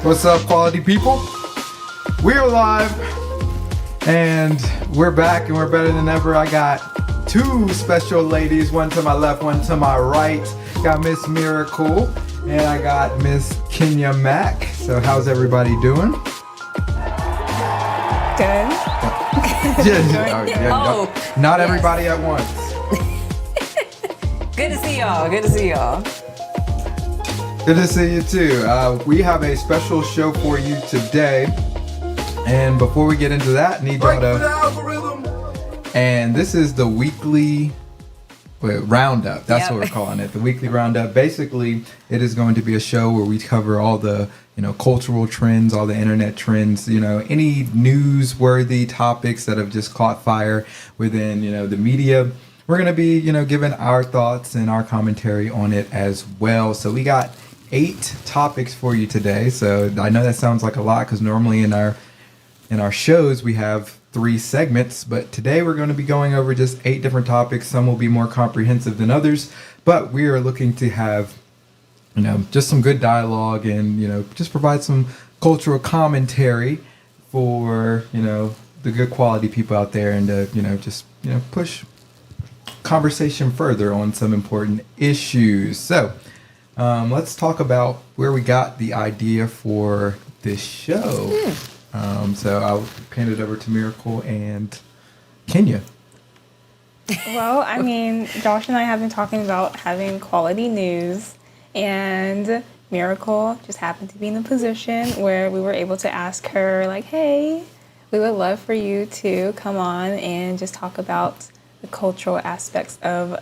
What's up, quality people? We're live and we're back and we're better than ever. I got two special ladies, one to my left, one to my right. Got Miss Miracle and I got Miss Kenya Mack. So how's everybody doing? Good. Not everybody at once. Good to see y'all. Good to see y'all. Good to see you too. We have a special show for you today. And before we get into that, need y'all to... And this is the weekly Roundup. That's what we're calling it. The weekly Roundup. Basically, it is going to be a show where we cover all the, cultural trends, all the internet trends, any newsworthy topics that have just caught fire within, the media. We're going to be, giving our thoughts and our commentary on it as well. So we got 8 topics for you today. So I know that sounds like a lot because normally in our shows we have 3 segments, but today we're going to be going over just 8 different topics. Some will be more comprehensive than others, but we are looking to have, just some good dialogue and, just provide some cultural commentary for, the good quality people out there and to, push conversation further on some important issues. So let's talk about where we got the idea for this show. So I'll hand it over to Miracle and Kenya. Well, I mean, Josh and I have been talking about having quality news, and Miracle just happened to be in a position where we were able to ask her, like, hey, we would love for you to come on and just talk about the cultural aspects of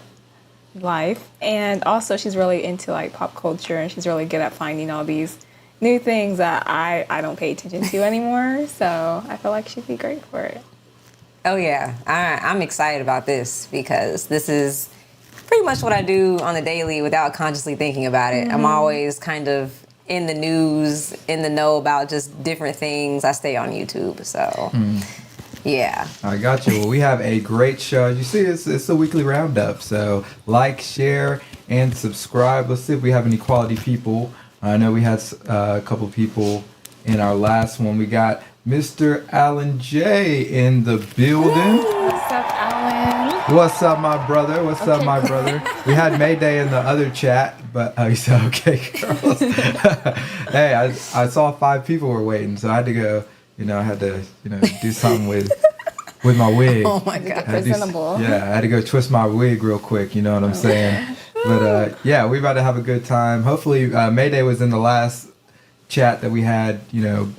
life. And also, she's really into, like, pop culture, and she's really good at finding all these new things that I don't pay attention to anymore. So I feel like she'd be great for it. Oh, yeah. I'm excited about this because this is pretty much what I do on the daily without consciously thinking about it. I'm always kind of in the news, in the know about just different things. I stay on YouTube, so yeah. I got you. Well, we have a great show. You see, it's a weekly roundup. So like, share, and subscribe. Let's see if we have any quality people. I know we had a couple people in our last one. We got Mr. Alan J in the building. What's up, Alan? What's up, my brother? What's up, my brother? We had Mayday in the other chat, but you said, okay, girls. Hey, I saw 5 people were waiting, so I had to go, I had to, do something with my wig. Oh, my God. Presentable. I had to go twist my wig real quick, you know what I'm saying? But yeah, we're about to have a good time. Hopefully, Mayday was in the last chat that we had,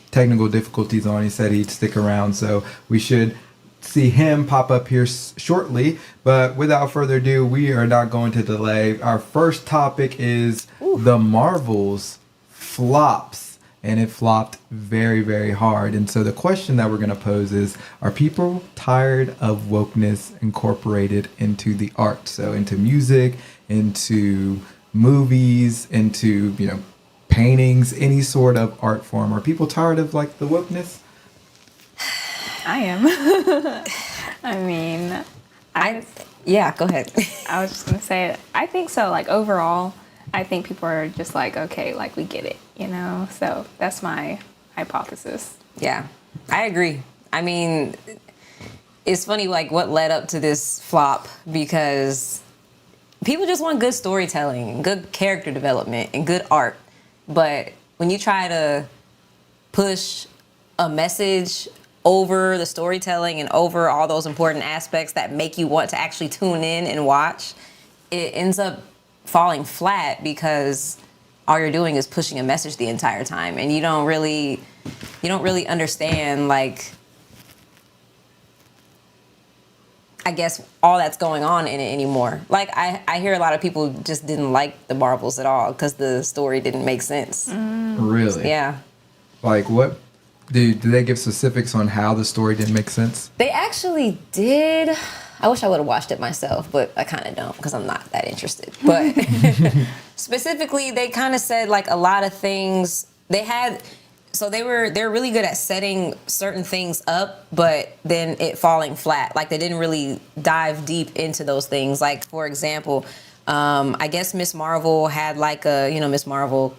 technical difficulties on. He said he'd stick around, so we should see him pop up here shortly. But without further ado, we are not going to delay. Our first topic is the Marvels flops, and it flopped very, very hard. And so the question that we're going to pose is, are people tired of wokeness incorporated into the art? So into music, into movies, into, paintings, any sort of art form. Are people tired of, like, the wokeness? I am. I mean, yeah, go ahead. I was just going to say, I think so. Like, overall, I think people are just like, okay, like, we get it, So that's my hypothesis. Yeah, I agree. I mean, it's funny, like, what led up to this flop, because people just want good storytelling and good character development and good art. But when you try to push a message over the storytelling and over all those important aspects that make you want to actually tune in and watch, it ends up falling flat because all you're doing is pushing a message the entire time, and you don't really understand, like, I guess, all that's going on in it anymore. Like, I hear a lot of people just didn't like the Marvels at all because the story didn't make sense. Really? Yeah. Like, what? Do they give specifics on how the story didn't make sense? They actually did. I wish I would have watched it myself, but I kind of don't because I'm not that interested. But specifically, they kind of said, like, a lot of things. They're really good at setting certain things up, but then it falling flat. Like, they didn't really dive deep into those things. Like, for example, I guess Miss Marvel had like Miss Marvel,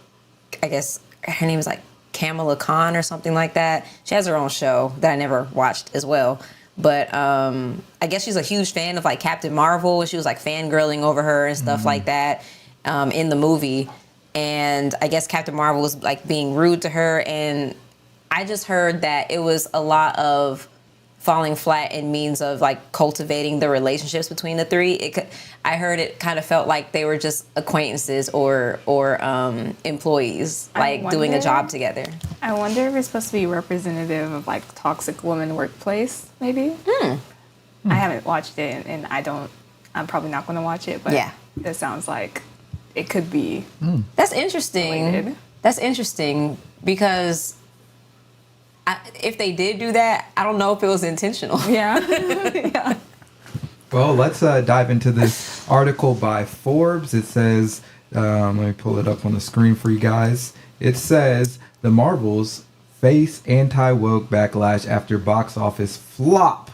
I guess her name is like Kamala Khan or something like that. She has her own show that I never watched as well. But I guess she's a huge fan of like Captain Marvel. She was like fangirling over her and stuff like that in the movie. And I guess Captain Marvel was like being rude to her. And I just heard that it was a lot of falling flat in means of like cultivating the relationships between the three. I heard it kind of felt like they were just acquaintances or employees, like doing a job together. I wonder if it's supposed to be representative of like toxic woman workplace, maybe. I haven't watched it, and I'm probably not going to watch it, but yeah, it sounds like it could be. That's interesting. Related. That's interesting because if they did do that, I don't know if it was intentional. Yeah. Yeah. Well, let's dive into this article by Forbes. It says, let me pull it up on the screen for you guys. It says, the Marvels face anti-woke backlash after box office flop,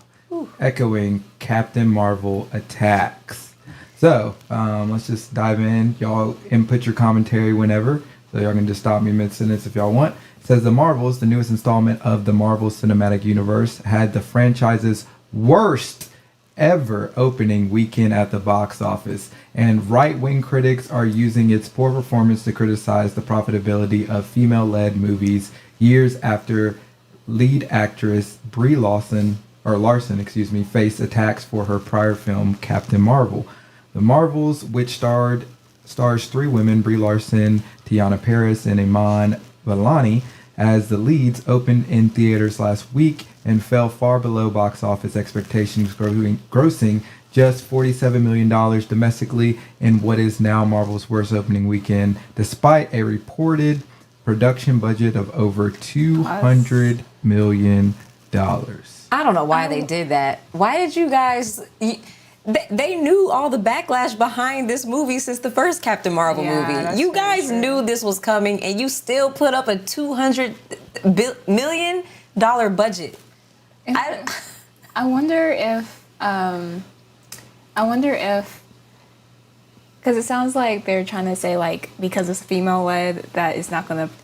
echoing Captain Marvel attacks. So, let's just dive in. Y'all input your commentary whenever. So y'all can just stop me mid-sentence if y'all want. It says, The Marvels, the newest installment of the Marvel Cinematic Universe, had the franchise's worst ever opening weekend at the box office, and right-wing critics are using its poor performance to criticize the profitability of female-led movies years after lead actress Brie Larson, faced attacks for her prior film Captain Marvel. The Marvels, which stars three women, Brie Larson, Tiana Paris, and Iman Vellani, as the leads, opened in theaters last week and fell far below box office expectations, grossing just $47 million domestically in what is now Marvel's worst opening weekend, despite a reported production budget of over $200 million. I don't know why they did that. Why did you guys... They knew all the backlash behind this movie since the first Captain Marvel movie. You guys knew this was coming, and you still put up a $200 million budget. I wonder if, because it sounds like they're trying to say like because it's female led that it's not going to.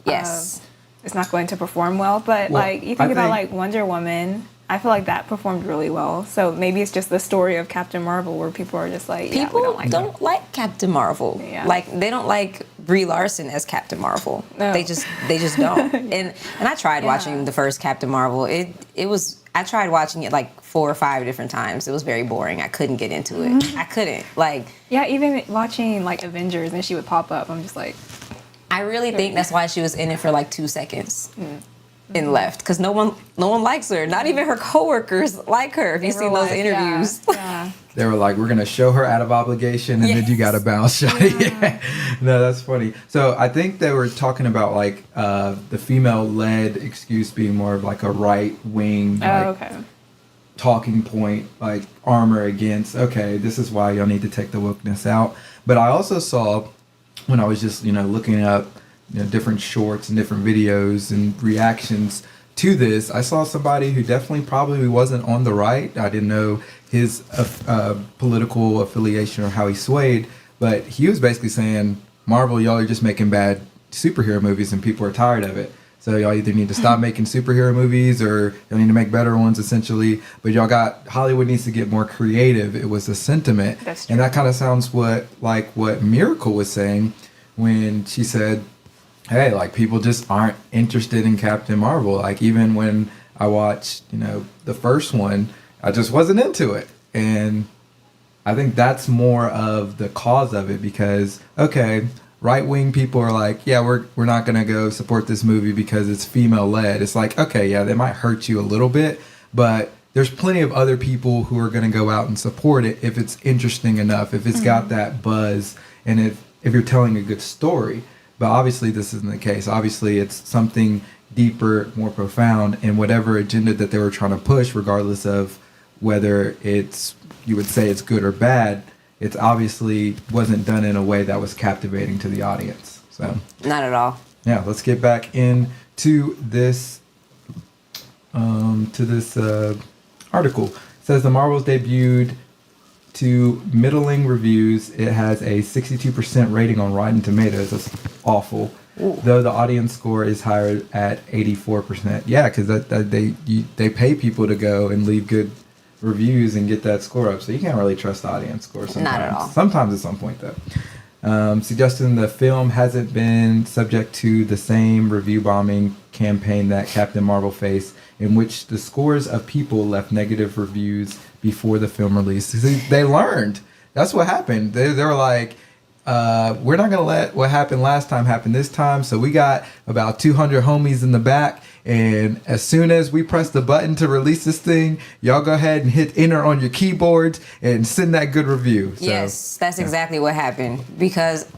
Yes. It's not going to perform well, but like you think about like Wonder Woman. I feel like that performed really well. So maybe it's just the story of Captain Marvel where people are just like, people we don't like Captain Marvel. Yeah. Like they don't like Brie Larson as Captain Marvel. No. They just don't. And I tried watching the first Captain Marvel. I tried watching it like 4 or 5 different times. It was very boring. I couldn't get into it. I couldn't. Even watching like Avengers and she would pop up. I'm just like, I really think that's why she was in it for like 2 seconds. And left because no one likes her. Not even her coworkers like her. If you see those interviews, they were like, "We're gonna show her out of obligation, and then you got to bounce." No, that's funny. So I think they were talking about like the female-led excuse being more of like a right-wing talking point, like armor against. Okay, this is why y'all need to take the wokeness out. But I also saw when I was just looking up. Different shorts and different videos and reactions to this. I saw somebody who definitely probably wasn't on the right. I didn't know his political affiliation or how he swayed, but he was basically saying, Marvel, y'all are just making bad superhero movies and people are tired of it. So y'all either need to stop making superhero movies or y'all need to make better ones, essentially. But Hollywood needs to get more creative. It was a sentiment. That's true. And that kind of sounds what Miracle was saying when she said, hey, like people just aren't interested in Captain Marvel. Like even when I watched, the first one, I just wasn't into it. And I think that's more of the cause of it because, okay, right-wing people are like, yeah, we're not going to go support this movie because it's female-led. It's like, okay, yeah, they might hurt you a little bit, but there's plenty of other people who are going to go out and support it if it's interesting enough, if it's got that buzz, and if you're telling a good story. But obviously this isn't the case. Obviously it's something deeper, more profound, and whatever agenda that they were trying to push, regardless of whether you would say it's good or bad, it's obviously wasn't done in a way that was captivating to the audience. So not at all. Yeah, let's get back into this article. It says the Marvels debuted to middling reviews. It has a 62% rating on Rotten Tomatoes. That's awful. Ooh. Though the audience score is higher at 84%. Yeah, because they pay people to go and leave good reviews and get that score up. So you can't really trust the audience score sometimes. Not at all. Sometimes at some point, though. Suggesting the film hasn't been subject to the same review bombing campaign that Captain Marvel faced, in which the scores of people left negative reviews before the film release. See, they learned. That's what happened. They were like, we're not going to let what happened last time happen this time. So we got about 200 homies in the back. And as soon as we press the button to release this thing, y'all go ahead and hit enter on your keyboards and send that good review. So, yes, that's exactly what happened. Because,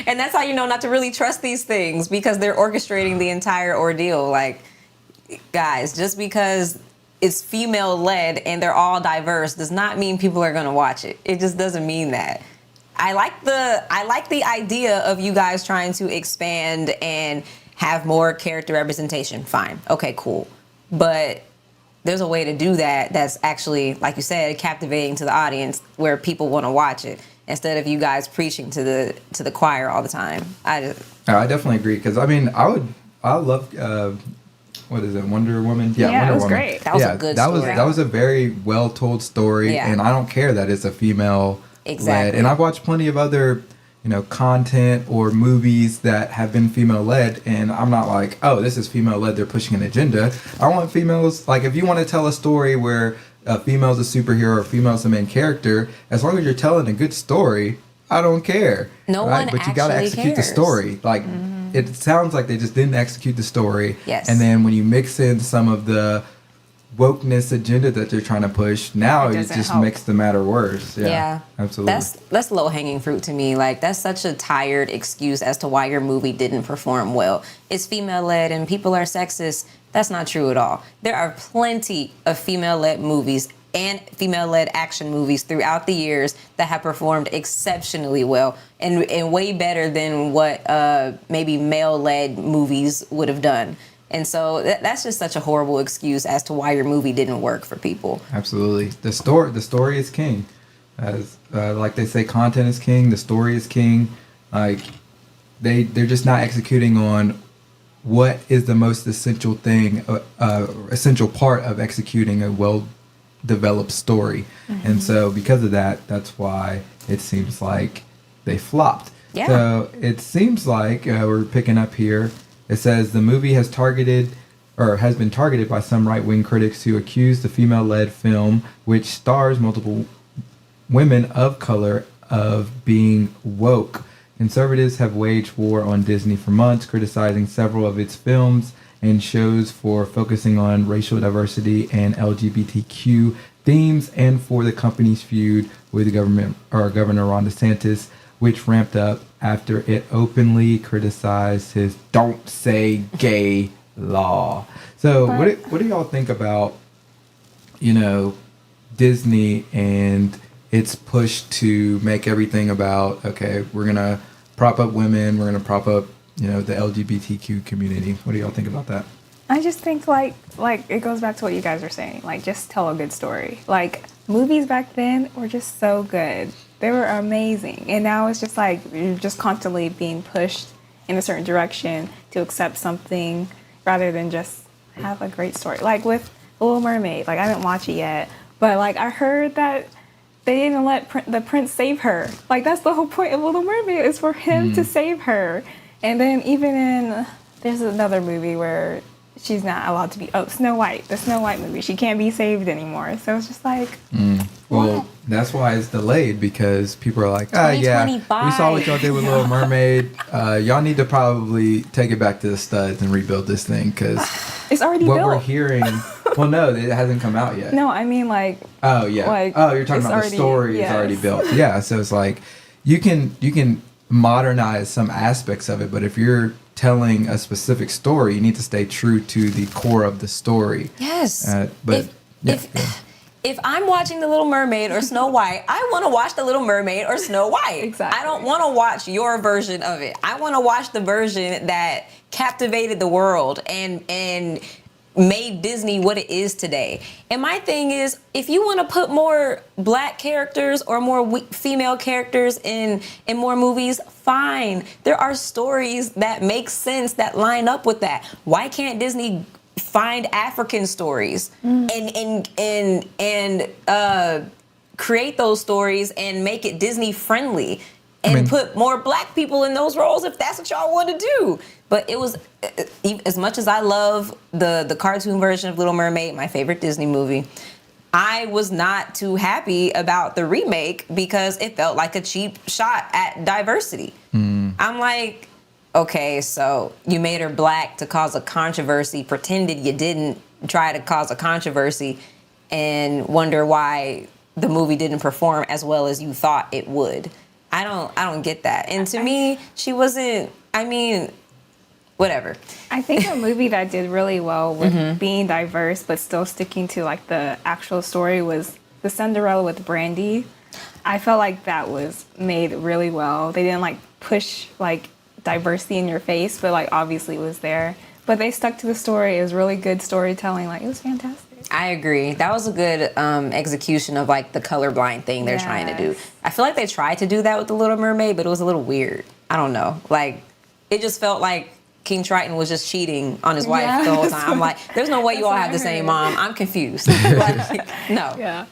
and that's how you know not to really trust these things, because they're orchestrating the entire ordeal. Like, guys, just because it's female led and they're all diverse does not mean people are going to watch it. It just doesn't mean that. I like the idea of you guys trying to expand and have more character representation. Fine. Okay, cool. But there's a way to do that that's actually, like you said, captivating to the audience, where people want to watch it, instead of you guys preaching to the choir all the time. I definitely agree, because I love what is it, Wonder Woman? Yeah, Wonder it was Woman. great. That was a good story. That was a very well told story, Yeah. and I don't care that it's a female Exactly. led. And I've watched plenty of other content or movies that have been female led, and I'm not like, oh, this is female led, they're pushing an agenda. I want females, like, if you want to tell a story where a female's a superhero or female's the main character, as long as you're telling a good story, I don't care. No right? one But you gotta actually execute cares. the story. Like, it sounds like they just didn't execute the story. Yes. And then when you mix in some of the wokeness agenda that they're trying to push, now It it doesn't just help. makes the matter worse. Yeah, Absolutely. That's low hanging fruit to me. Like, that's such a tired excuse as to why your movie didn't perform well. It's female led and people are sexist. That's not true at all. There are plenty of female led movies and female led action movies throughout the years that have performed exceptionally well and way better than what maybe male led movies would have done. And so that's just such a horrible excuse as to why your movie didn't work for people. Absolutely. The story is king. As like they say, content is king. The story is king. Like, they're just not executing on what is the most essential thing, essential part of executing a well-developed story. Mm-hmm. And so because of that, that's why it seems like they flopped. Yeah. So it seems like we're picking up here. It says the movie has been targeted by some right-wing critics who accuse the female-led film, which stars multiple women of color, of being woke. Conservatives have waged war on Disney for months, criticizing several of its films and shows for focusing on racial diversity and LGBTQ themes, and for the company's feud with the Governor Ron DeSantis, which ramped up after it openly criticized his "Don't Say Gay" law. So, what do y'all think about, Disney and its push to make everything about, okay, we're gonna prop up women, we're gonna prop up, the LGBTQ community? What do y'all think about that? I just think like it goes back to what you guys were saying. Like, just tell a good story. Like, movies back then were just so good. They were amazing. And now it's just like you're just constantly being pushed in a certain direction to accept something rather than just have a great story. Like with The Little Mermaid. Like, I didn't watch it yet, but like I heard that they didn't let the prince save her. Like, that's the whole point of Little Mermaid, is for him to save her. And then even in, there's another movie where she's not allowed to be, Snow White, the Snow White movie. She can't be saved anymore. So it's just like, Well, that's why it's delayed, because people are like, yeah, we saw what y'all did with Little Mermaid. Y'all need to probably take it back to the studs and rebuild this thing, because it's already what built. we're hearing, well, no, it hasn't come out yet. No, I mean like. Oh, yeah. Like, You're talking about the already, story is already built. Yeah, so it's like, you can modernize some aspects of it, but if you're telling a specific story, you need to stay true to the core of the story. Yes. But if I'm watching The Little Mermaid or Snow White, I want to watch The Little Mermaid or Snow White. Exactly. I don't want to watch your version of it. I want to watch the version that captivated the world and made Disney what it is today. And my thing is, if you want to put more black characters or more female characters in more movies, fine. There are stories that make sense that line up with that. Why can't Disney find African stories and create those stories and make it Disney friendly and put more black people in those roles if that's what y'all want to do? But it was, as much as I love the cartoon version of Little Mermaid, my favorite Disney movie, I was not too happy about the remake because it felt like a cheap shot at diversity. I'm like, okay, so you made her black to cause a controversy, pretended you didn't try to cause a controversy, and wonder why the movie didn't perform as well as you thought it would. I don't get that. And to me, she wasn't, whatever. I think a movie that did really well with being diverse but still sticking to like the actual story was The Cinderella with Brandy. I felt like that was made really well. They didn't like push like diversity in your face, but like obviously it was there. But they stuck to the story. It was really good storytelling. Like, it was fantastic. I agree. That was a good execution of like the colorblind thing they're trying to do. I feel like they tried to do that with The Little Mermaid, but it was a little weird. I don't know. Like, it just felt like King Triton was just cheating on his wife the whole time. I'm like, there's no way you all have the same mom. I'm confused. Like, no. Yeah.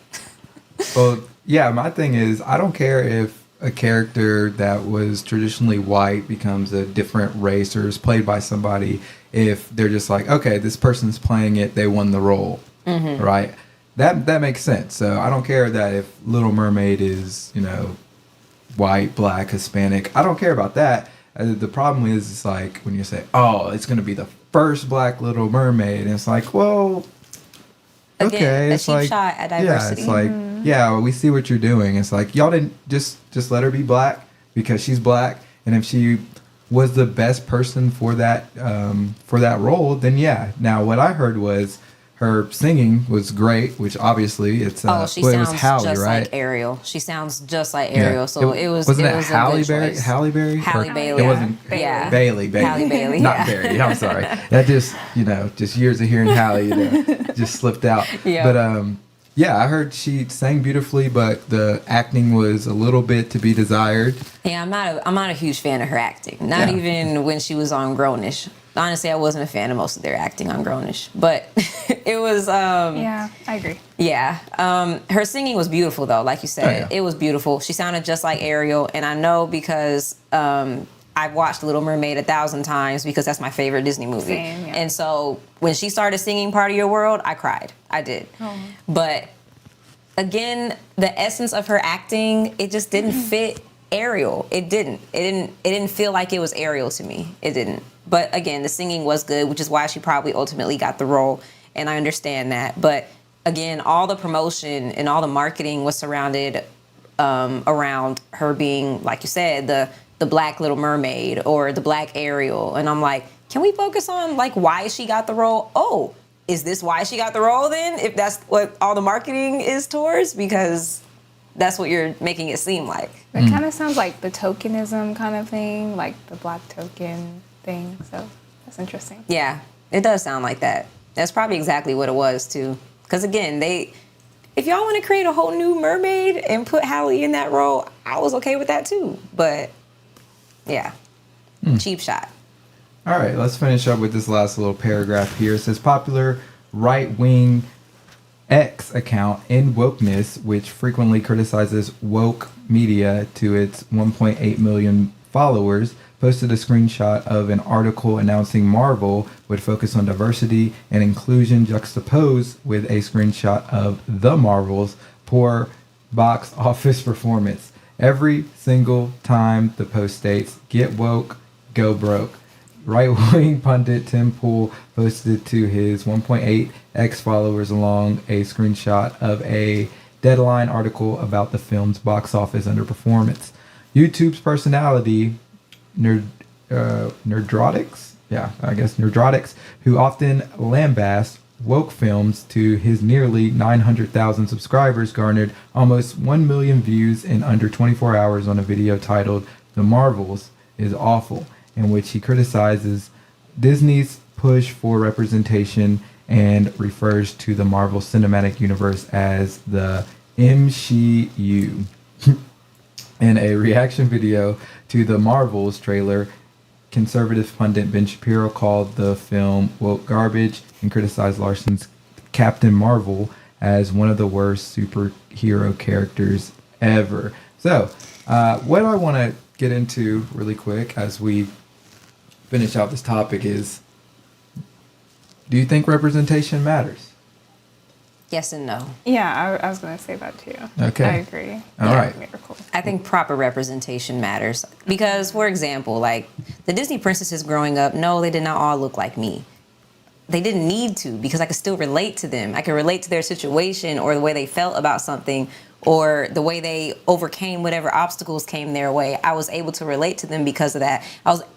Well, yeah, my thing is, I don't care if a character that was traditionally white becomes a different race or is played by somebody, if they're just like, okay, this person's playing it, they won the role, right? That makes sense. So I don't care that if Little Mermaid is, white, black, Hispanic. I don't care about that. The problem is, it's like when you say, oh, it's going to be the first black Little Mermaid, and it's like, well, Again, okay, a it's cheap like, shot at diversity. yeah, it's like, yeah, we see what you're doing. It's like, y'all didn't just let her be black because she's black, and if she was the best person for that role, then yeah. Now, what I heard was her singing was great, which obviously it's she sounds it was Halle, just right? like Ariel. She sounds just like Ariel, so it was wasn't it it was Halle a good Berry? choice. Halle Berry? Halle Or- Bailey. It wasn't Yeah. Bailey. Halle Bailey, not yeah. Berry. I'm sorry. That just just years of hearing Halle, just slipped out. Yeah. But yeah, I heard she sang beautifully, but the acting was a little bit to be desired. Yeah, I'm not a huge fan of her acting. Not even when she was on Grownish. Honestly, I wasn't a fan of most of their acting on Grownish, but it was. Yeah, I agree. Yeah, her singing was beautiful though. Like you said, It was beautiful. She sounded just like Ariel, and I know because I've watched Little Mermaid 1,000 times because that's my favorite Disney movie. Same, yeah. And so when she started singing "Part of Your World," I cried. I did. Oh. But again, the essence of her acting, it just didn't fit Ariel. It didn't. It didn't feel like it was Ariel to me. It didn't. But again, the singing was good, which is why she probably ultimately got the role, and I understand that. But again, all the promotion and all the marketing was surrounded around her being, like you said, the black Little Mermaid or the black Ariel. And I'm like, can we focus on like why she got the role? Oh, is this why she got the role then? If that's what all the marketing is towards? Because that's what you're making it seem like. It kind of sounds like the tokenism kind of thing, like the black token thing. So that's interesting. Yeah, it does sound like that. That's probably exactly what it was too. Because again, if y'all want to create a whole new mermaid and put Halle in that role, I was okay with that too. But yeah, cheap shot. All right, let's finish up with this last little paragraph here. It says popular right-wing X account in wokeness, which frequently criticizes woke media to its 1.8 million followers, posted a screenshot of an article announcing Marvel would focus on diversity and inclusion, juxtaposed with a screenshot of The Marvels' poor box office performance. Every single time the post states, "Get woke, go broke." Right-wing pundit Tim Pool posted to his 1.8x followers along a screenshot of a Deadline article about the film's box office underperformance. YouTube's personality, Nerdrotics, who often lambasts woke films to his nearly 900,000 subscribers, garnered almost 1 million views in under 24 hours on a video titled "The Marvels is Awful," in which he criticizes Disney's push for representation and refers to the Marvel Cinematic Universe as the MCU. In a reaction video to the Marvels trailer, conservative pundit Ben Shapiro called the film woke garbage and criticized Larson's Captain Marvel as one of the worst superhero characters ever. So, what I want to get into really quick as we finish out this topic is, do you think representation matters? Yes and no. Yeah, I was going to say that too. Okay. I agree. All right. Miracle. I think proper representation matters because, for example, like the Disney princesses growing up, no, they did not all look like me. They didn't need to because I could still relate to them. I could relate to their situation or the way they felt about something or the way they overcame whatever obstacles came their way. I was able to relate to them because of that.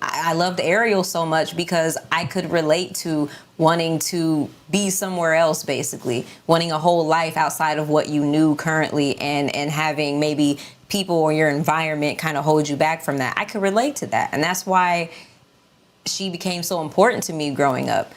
I loved Ariel so much because I could relate to wanting to be somewhere else, basically, wanting a whole life outside of what you knew currently and having maybe people or your environment kind of hold you back from that. I could relate to that. And that's why she became so important to me growing up.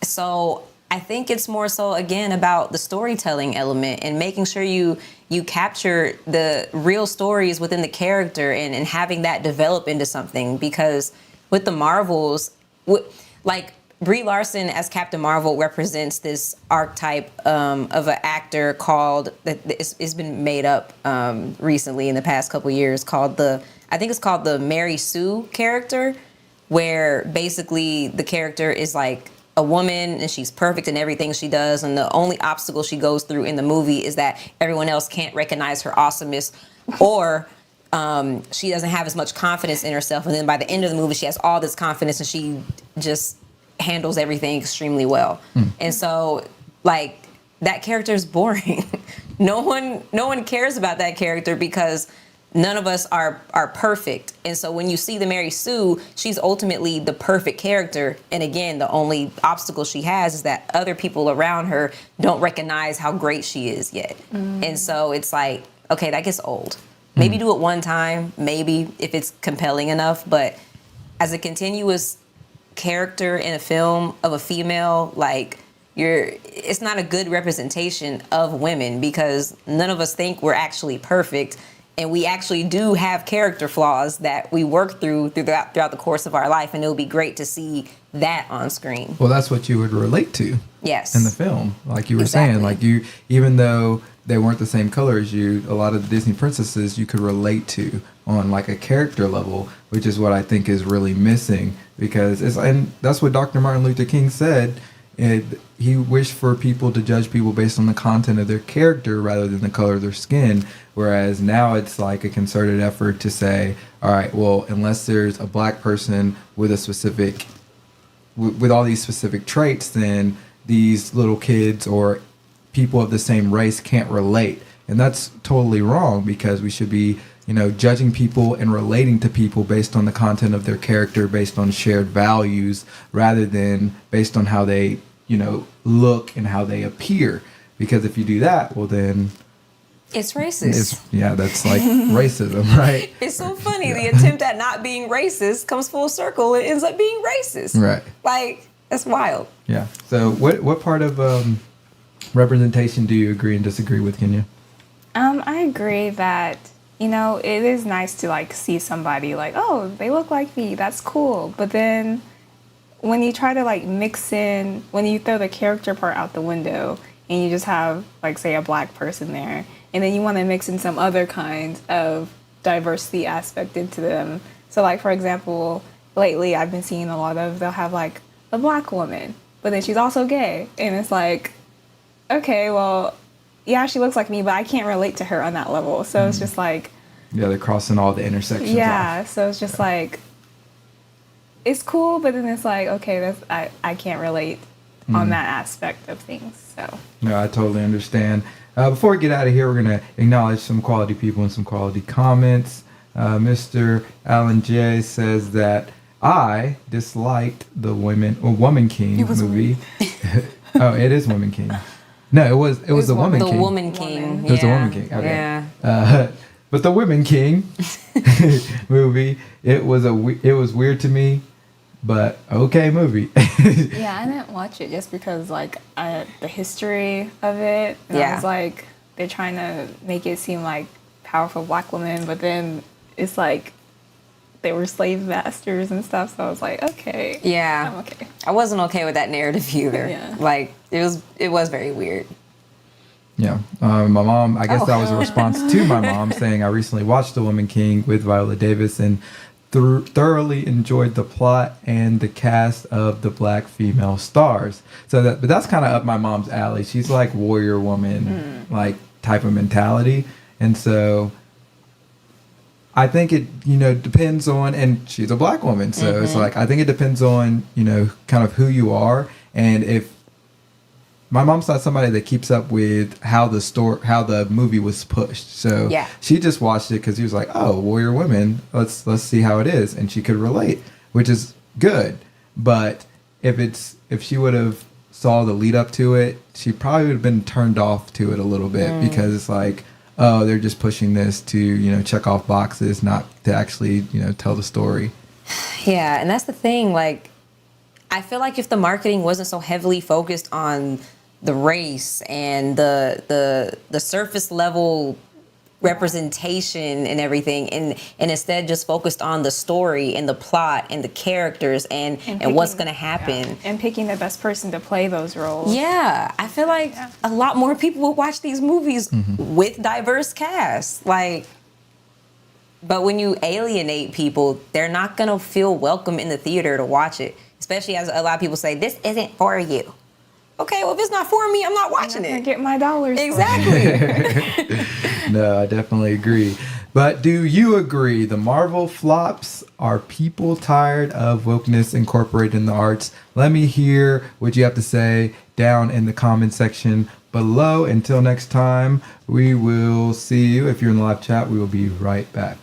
So I think it's more so, again, about the storytelling element and making sure you capture the real stories within the character and having that develop into something. Because with the Marvels, like Brie Larson as Captain Marvel represents this archetype of an actor called, it's been made up recently in the past couple years, called I think it's called the Mary Sue character, where basically the character is like a woman and she's perfect in everything she does, and the only obstacle she goes through in the movie is that everyone else can't recognize her awesomeness, or she doesn't have as much confidence in herself, and then by the end of the movie she has all this confidence and she just handles everything extremely well. And so like that character is boring. no one cares about that character because none of us are perfect. And so when you see the Mary Sue, she's ultimately the perfect character. And again, the only obstacle she has is that other people around her don't recognize how great she is yet. And so it's like, okay, that gets old. Maybe do it one time, maybe if it's compelling enough. But as a continuous character in a film of a female, like it's not a good representation of women because none of us think we're actually perfect. And we actually do have character flaws that we work throughout the course of our life, and it would be great to see that on screen. Well, that's what you would relate to. Yes. In the film, like you were saying, like even though they weren't the same color as you, a lot of the Disney princesses you could relate to on like a character level, which is what I think is really missing because and that's what Dr. Martin Luther King said. He wished for people to judge people based on the content of their character rather than the color of their skin. Whereas now it's like a concerted effort to say, all right, well, unless there's a black person with a specific, with all these specific traits, then these little kids or people of the same race can't relate. And that's totally wrong because we should be, judging people and relating to people based on the content of their character, based on shared values, rather than based on how they, look and how they appear. Because if you do that, well then it's racist. That's like racism, right? It's so funny. Yeah. The attempt at not being racist comes full circle. It ends up being racist. Right. Like, that's wild. Yeah. So what part of representation do you agree and disagree with, Kenya? I agree that, it is nice to like see somebody like, oh, they look like me. That's cool. But then when you try to like mix in, when you throw the character part out the window and you just have like, say, a black person there, and then you want to mix in some other kind of diversity aspect into them. So like, for example, lately I've been seeing a lot of, they'll have like a black woman, but then she's also gay. And it's like, okay, well, yeah, she looks like me, but I can't relate to her on that level. So it's just like... Yeah, they're crossing all the intersections off. So it's just like, it's cool, but then it's like, okay, I can't relate on that aspect of things, so... No, I totally understand. Before we get out of here, we're going to acknowledge some quality people and some quality comments. Mr. Alan J. says that I disliked the Woman King movie. Oh, it is Woman King. No, it was the Woman King. The Woman King. It was the Woman King. Okay. Yeah. But the Women King movie, it was weird to me but okay movie. Yeah, I didn't watch it just because like the history of it. And I Yeah. was like, they're trying to make it seem like powerful black women, but then it's like they were slave masters and stuff. So I was like, okay, Yeah. I'm okay. I wasn't okay with that narrative either. Yeah. Like it was very weird. Yeah. My mom, I guess that was a response to my mom saying, I recently watched The Woman King with Viola Davis and thoroughly enjoyed the plot and the cast of the black female stars. But that's kind of up my mom's alley. She's like warrior woman, like type of mentality. And so I think it, depends on, and she's a black woman. So it's like, I think it depends on, kind of who you are. And if my mom's not somebody that keeps up with how the movie was pushed. So Yeah. she just watched it because he was like, "Oh, warrior women, let's see how it is," and she could relate, which is good. But if she would have saw the lead up to it, she probably would have been turned off to it a little bit because it's like, oh, they're just pushing this to check off boxes, not to actually tell the story. Yeah, and that's the thing. Like, I feel like if the marketing wasn't so heavily focused on the race and the surface level representation and everything, and instead just focused on the story and the plot and the characters and what's going to happen. And picking the best person to play those roles. Yeah, I feel like a lot more people will watch these movies with diverse casts. Like, but when you alienate people, they're not going to feel welcome in the theater to watch it. Especially as a lot of people say, this isn't for you. Okay, well, if it's not for me, I'm not watching I it. get my dollars. Exactly. No, I definitely agree. But do you agree the Marvel flops are people tired of wokeness incorporated in the arts? Let me hear what you have to say down in the comment section below. Until next time, we will see you. If you're in the live chat, we will be right back.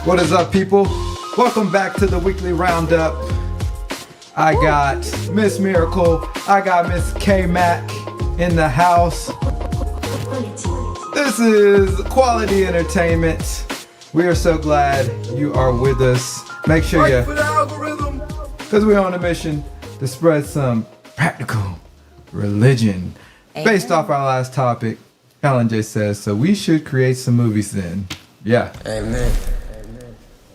What is up, people? Welcome back to the weekly roundup. I got Miss Miracle. I got Miss K-Mac in the house. This is quality entertainment. We are so glad you are with us. Make sure you, because we're on a mission to spread some practical religion. Based off our last topic, Alan J says, so we should create some movies then. Yeah. Amen.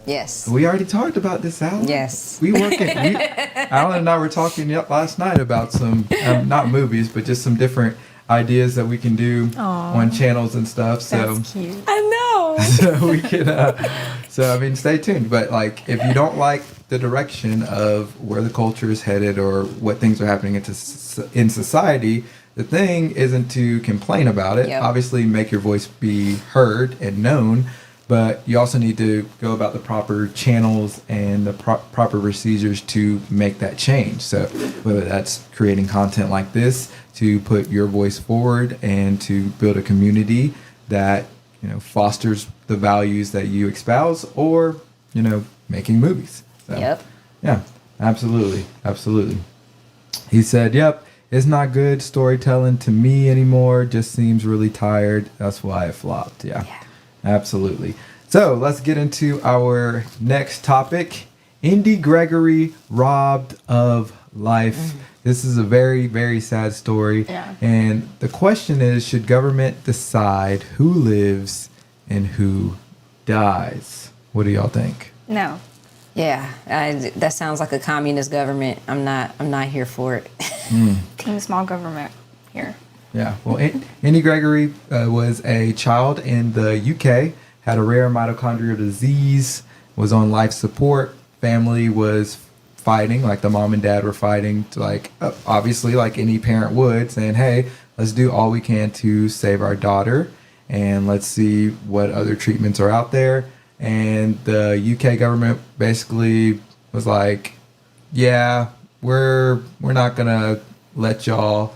Yes. We already talked about this, Alan. Yes. Alan and I were talking last night about some, not movies, but just some different ideas that we can do on channels and stuff. So, That's cute. I know. so we can, stay tuned. But like, if you don't like the direction of where the culture is headed or what things are happening in society, the thing isn't to complain about it. Yep. Obviously, make your voice be heard and known. But you also need to go about the proper channels and the proper procedures to make that change. So whether that's creating content like this to put your voice forward and to build a community that fosters the values that you espouse, or making movies. So, Yep. Yeah, absolutely. He said, "Yep, it's not good storytelling to me anymore. Just seems really tired. That's why it flopped." Yeah. Absolutely. So let's get into our next topic. Indy Gregory robbed of life. This is a very, very sad story. Yeah. And the question is, should government decide who lives and who dies? What do y'all think? No. Yeah, that sounds like a communist government. I'm not here for it. Team small government here. Yeah. Well, Andy Gregory was a child in the UK, had a rare mitochondrial disease, was on life support. Family was fighting, like the mom and dad were fighting to, like, obviously like any parent would, saying, hey, let's do all we can to save our daughter, and let's see what other treatments are out there. And the UK government basically was like, yeah, we're not gonna let y'all.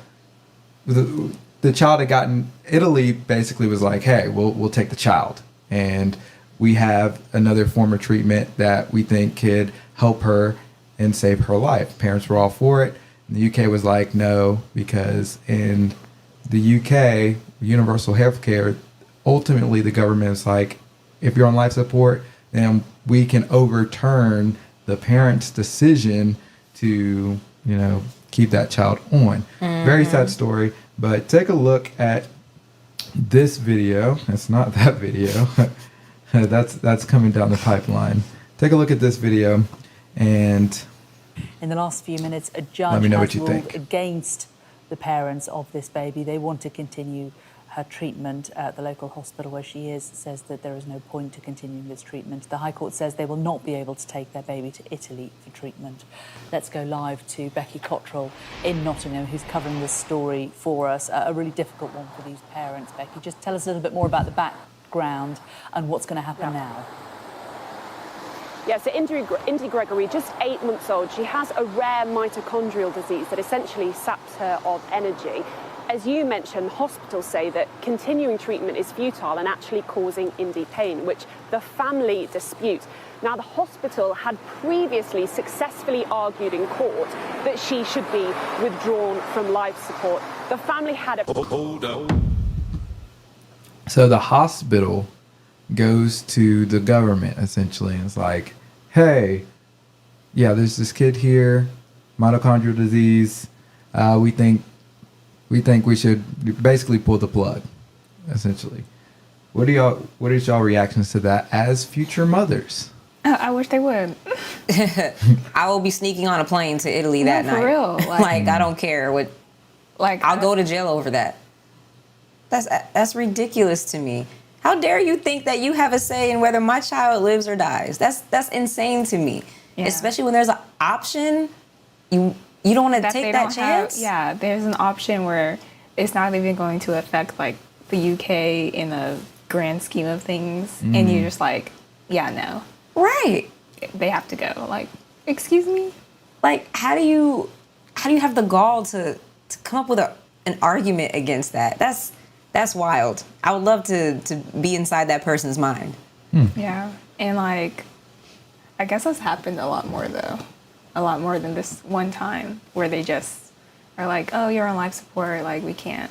The child had gotten, Italy basically was like, hey, we'll take the child, and we have another form of treatment that we think could help her and save her life. Parents were all for it. And the UK was like, no, because in the UK, universal health care, ultimately the government is like, if you're on life support, then we can overturn the parent's decision to, keep that child on. Very sad story. But take a look at this video. It's not that video. That's coming down the pipeline. Take a look at this video, and in the last few minutes, a judge let me know has what you ruled think. against the parents of this baby. They want to continue her treatment at the local hospital where she is, says that there is no point to continuing this treatment. The High Court says they will not be able to take their baby to Italy for treatment. Let's go live to Becky Cottrell in Nottingham, who's covering this story for us. A really difficult one for these parents. Becky, just tell us a little bit more about the background and what's going to happen now. Yeah, so Indy Gregory, just 8 months old, she has a rare mitochondrial disease that essentially saps her of energy. As you mentioned, hospitals say that continuing treatment is futile and actually causing Indy pain, which the family dispute. Now, the hospital had previously successfully argued in court that she should be withdrawn from life support. The family had a... Hold up. So the hospital goes to the government essentially and it's like, hey, yeah, there's this kid here, mitochondrial disease. We think we should basically pull the plug, essentially. What is y'all reactions to that as future mothers? I wish they would. I will be sneaking on a plane to Italy that for night. real. Like I don't care what. Like I'll go to jail over that. That's ridiculous to me. How dare you think that you have a say in whether my child lives or dies? That's insane to me. Yeah. Especially when there's an option. You don't want to take that chance? There's an option where it's not even going to affect like the UK in the grand scheme of things, and you're just like, yeah, no, Right. they have to go. Like, excuse me? Like, how do you have the gall to come up with an argument against that? That's wild. I would love to be inside that person's mind. Yeah, and like, I guess that's happened a lot more though. A lot more than this one time where they just are like, oh, you're on life support, like we can't.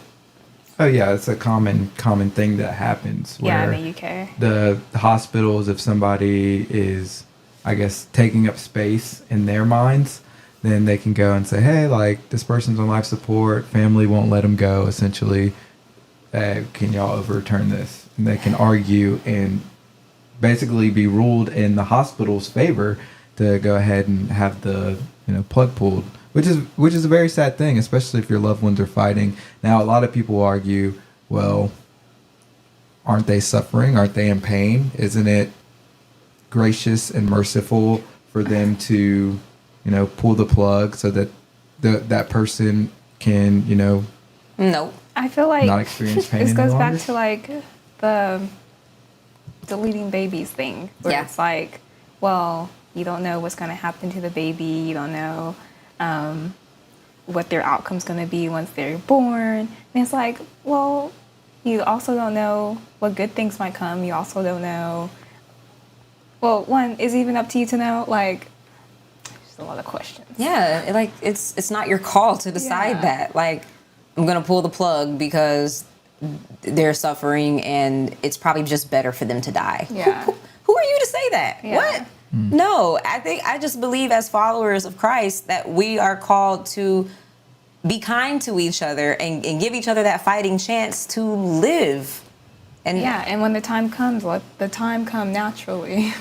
Oh yeah, it's a common thing that happens. Yeah, Where in the UK. the hospitals, if somebody is, I guess, taking up space in their minds, then they can go and say, hey, like this person's on life support, family won't let them go. Essentially, can y'all overturn this? And they can argue and basically be ruled in the hospital's favor to go ahead and have the plug pulled, which is a very sad thing, especially if your loved ones are fighting. Now, a lot of people argue, well, aren't they suffering? Aren't they in pain? Isn't it gracious and merciful for them to, pull the plug so that that person can, Nope. I feel like not experience pain this any goes longer? back to like the deleting babies thing, where Yeah. it's like, well, you don't know what's going to happen to the baby. You don't know what their outcome's going to be once they're born. And it's like, well, you also don't know what good things might come. You also don't know. Well, one, is it even up to you to know? Like, just a lot of questions. Yeah, like it's not your call to decide Yeah. that. Like, I'm gonna pull the plug because they're suffering and it's probably just better for them to die. Yeah. Who are you to say that? Yeah. What? No, I just believe as followers of Christ that we are called to be kind to each other and give each other that fighting chance to live. And and when the time comes, let the time come naturally.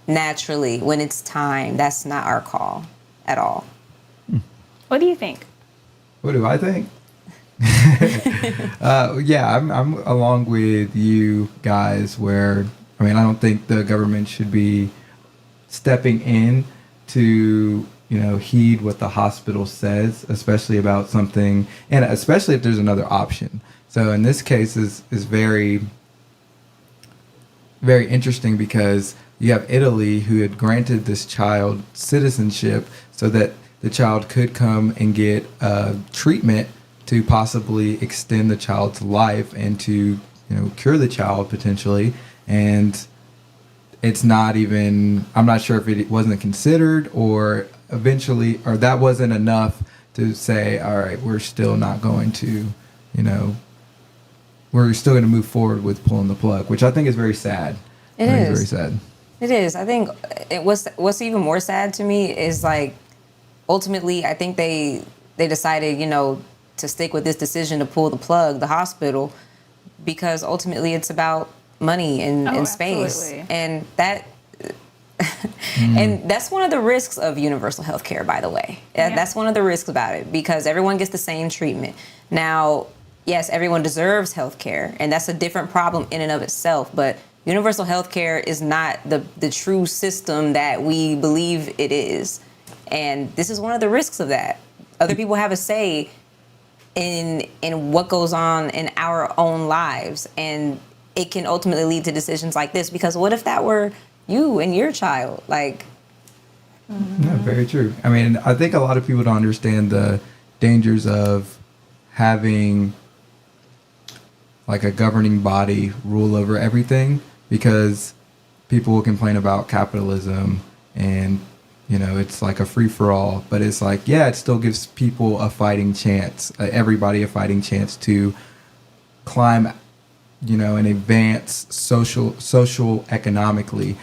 Naturally, when it's time, that's not our call at all. What do you think? What do I think? Yeah, I'm along with you guys where, I mean, I don't think the government should be stepping in to, heed what the hospital says, especially about something, and especially if there's another option. So in this case is very, very interesting because you have Italy who had granted this child citizenship so that the child could come and get treatment to possibly extend the child's life and to, cure the child potentially. And it's not even, I'm not sure if it wasn't considered or eventually, or that wasn't enough to say, all right, we're still not going to, we're still going to move forward with pulling the plug, which I think is very sad. It is very sad. It is. I think what's even more sad to me is like, ultimately, I think they decided, to stick with this decision to pull the plug, the hospital, because ultimately it's about money and space. Absolutely. And that and that's one of the risks of universal health care, by the way. That's one of the risks about it, because everyone gets the same treatment. Now, yes, everyone deserves health care, and that's a different problem in and of itself, but universal health care is not the true system that we believe it is. And this is one of the risks of that. Other people have a say in what goes on in our own lives, and it can ultimately lead to decisions like this, because what if that were you and your child? Like, Yeah, very true. I mean, I think a lot of people don't understand the dangers of having like a governing body rule over everything, because people will complain about capitalism and, it's like a free-for-all, but it's like, yeah, it still gives people a fighting chance, everybody a fighting chance to climb, and advance social economically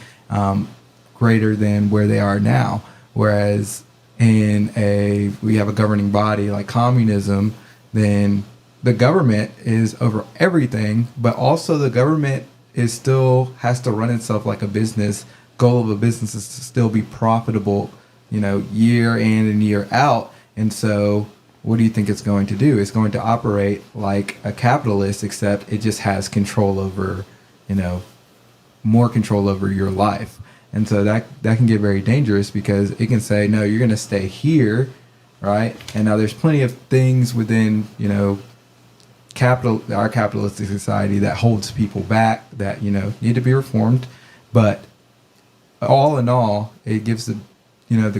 greater than where they are now. Whereas we have a governing body like communism, then the government is over everything, but also the government still has to run itself like a business. Goal of a business is to still be profitable, year in and year out. And so what do you think it's going to do? It's going to operate like a capitalist, except it just has control over, more control over your life. And so that can get very dangerous, because it can say, no, you're going to stay here, right? And now there's plenty of things within, our capitalistic society that holds people back that, need to be reformed. But all in all, it gives the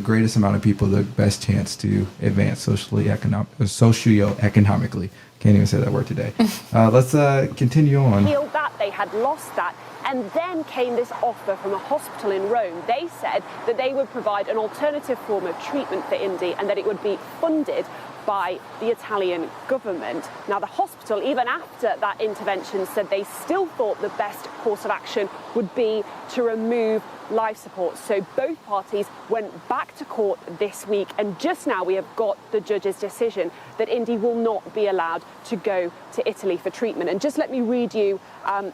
greatest amount of people the best chance to advance socioeconomically. Can't even say that word today. Let's continue on. Feel that they had lost that. And then came this offer from a hospital in Rome. They said that they would provide an alternative form of treatment for Indy, and that it would be funded by the Italian government. Now, the hospital, even after that intervention, said they still thought the best course of action would be to remove life support. So both parties went back to court this week, and just now we have got the judge's decision that Indy will not be allowed to go to Italy for treatment. And just let me read you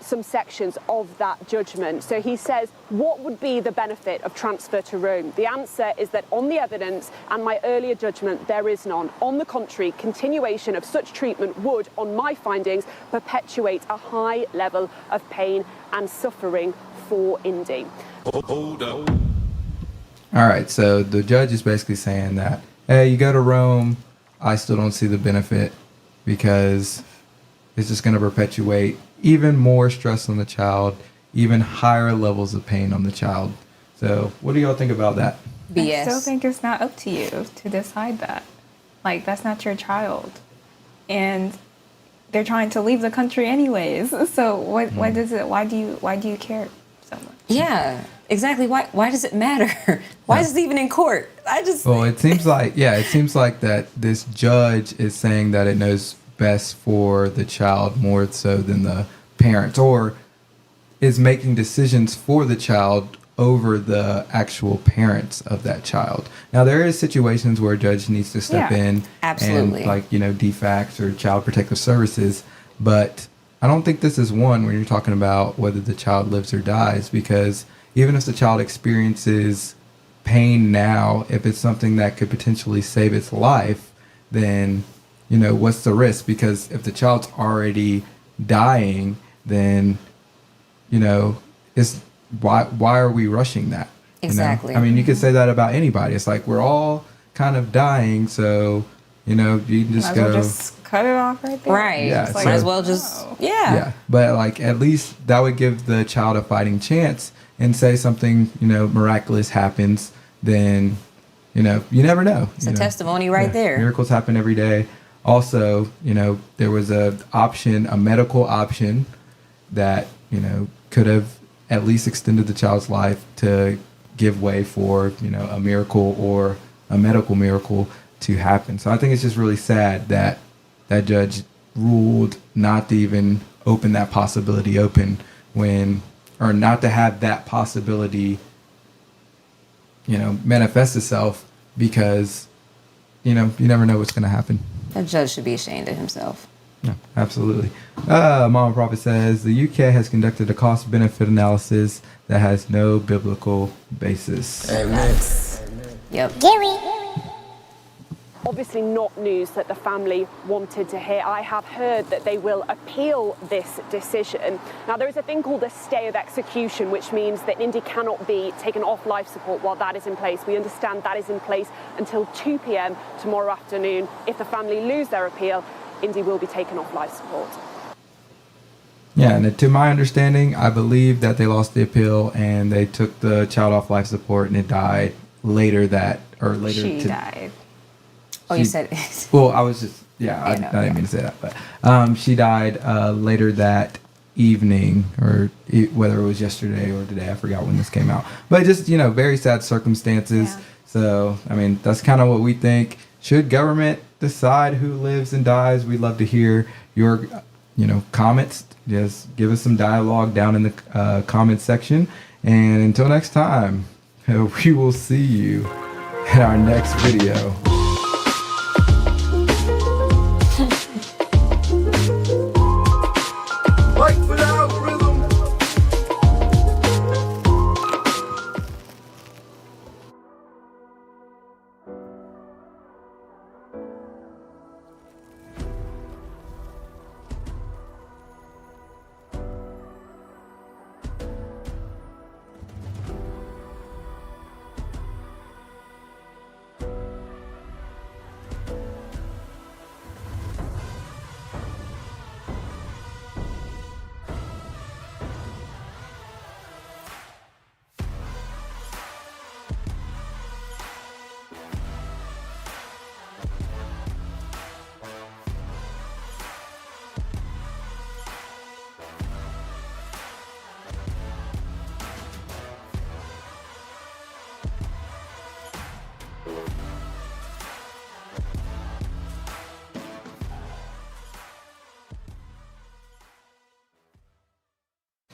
some sections of that judgment. So he says, what would be the benefit of transfer to Rome? The answer is that on the evidence and my earlier judgment, there is none. On the contrary, continuation of such treatment would, on my findings, perpetuate a high level of pain and suffering for Indy. Hold up. All right, so the judge is basically saying that, hey, you go to Rome, I still don't see the benefit, because it's just going to perpetuate even more stress on the child, even higher levels of pain on the child. So what do y'all think about that? BS. I still think it's not up to you to decide that. Like, that's not your child. And they're trying to leave the country anyways. So what does it, why do you care so much? Yeah, exactly. Why does it matter? Why is it even in court? Well, it seems like that this judge is saying that it knows best for the child more so than the parents, or is making decisions for the child over the actual parents of that child. Now, there is situations where a judge needs to step in absolutely. and, like, DFACS or Child Protective Services, but I don't think this is one where you're talking about whether the child lives or dies, because even if the child experiences pain now, if it's something that could potentially save its life, then, what's the risk? Because if the child's already dying, then, it's why are we rushing that? Exactly. I mean, you could say that about anybody. It's like we're all kind of dying, so you can just Might as well just cut it off right there. Right. Yeah, Might as well just yeah. But like at least that would give the child a fighting chance. And say something miraculous happens, then you never know. It's a testimony right there. Miracles happen every day. Also, there was a medical option that could have at least extended the child's life to give way for a miracle or a medical miracle to happen. So I think it's just really sad that that judge ruled not to even open that possibility open or not to have that possibility manifest itself, because you never know what's going to happen. That judge should be ashamed of himself. Yeah, absolutely. Mama Prophet says the UK has conducted a cost-benefit analysis that has no biblical basis. Amen. Yep. Obviously not news that the family wanted to hear. I have heard that they will appeal this decision. Now, there is a thing called a stay of execution, which means that Indy cannot be taken off life support while that is in place. We understand that is in place until 2 p.m. tomorrow afternoon. If the family lose their appeal, Indy will be taken off life support. Yeah, and to my understanding, I believe that they lost the appeal and they took the child off life support and it died later She died. Oh, you said it. Well, I was just, I didn't mean to say that, but she died later that evening, or whether it was yesterday or today, I forgot when this came out. But just, very sad circumstances. Yeah. So, I mean, that's kind of what we think. Should government decide who lives and dies? We'd love to hear your, comments. Just give us some dialogue down in the comments section. And until next time, we will see you in our next video.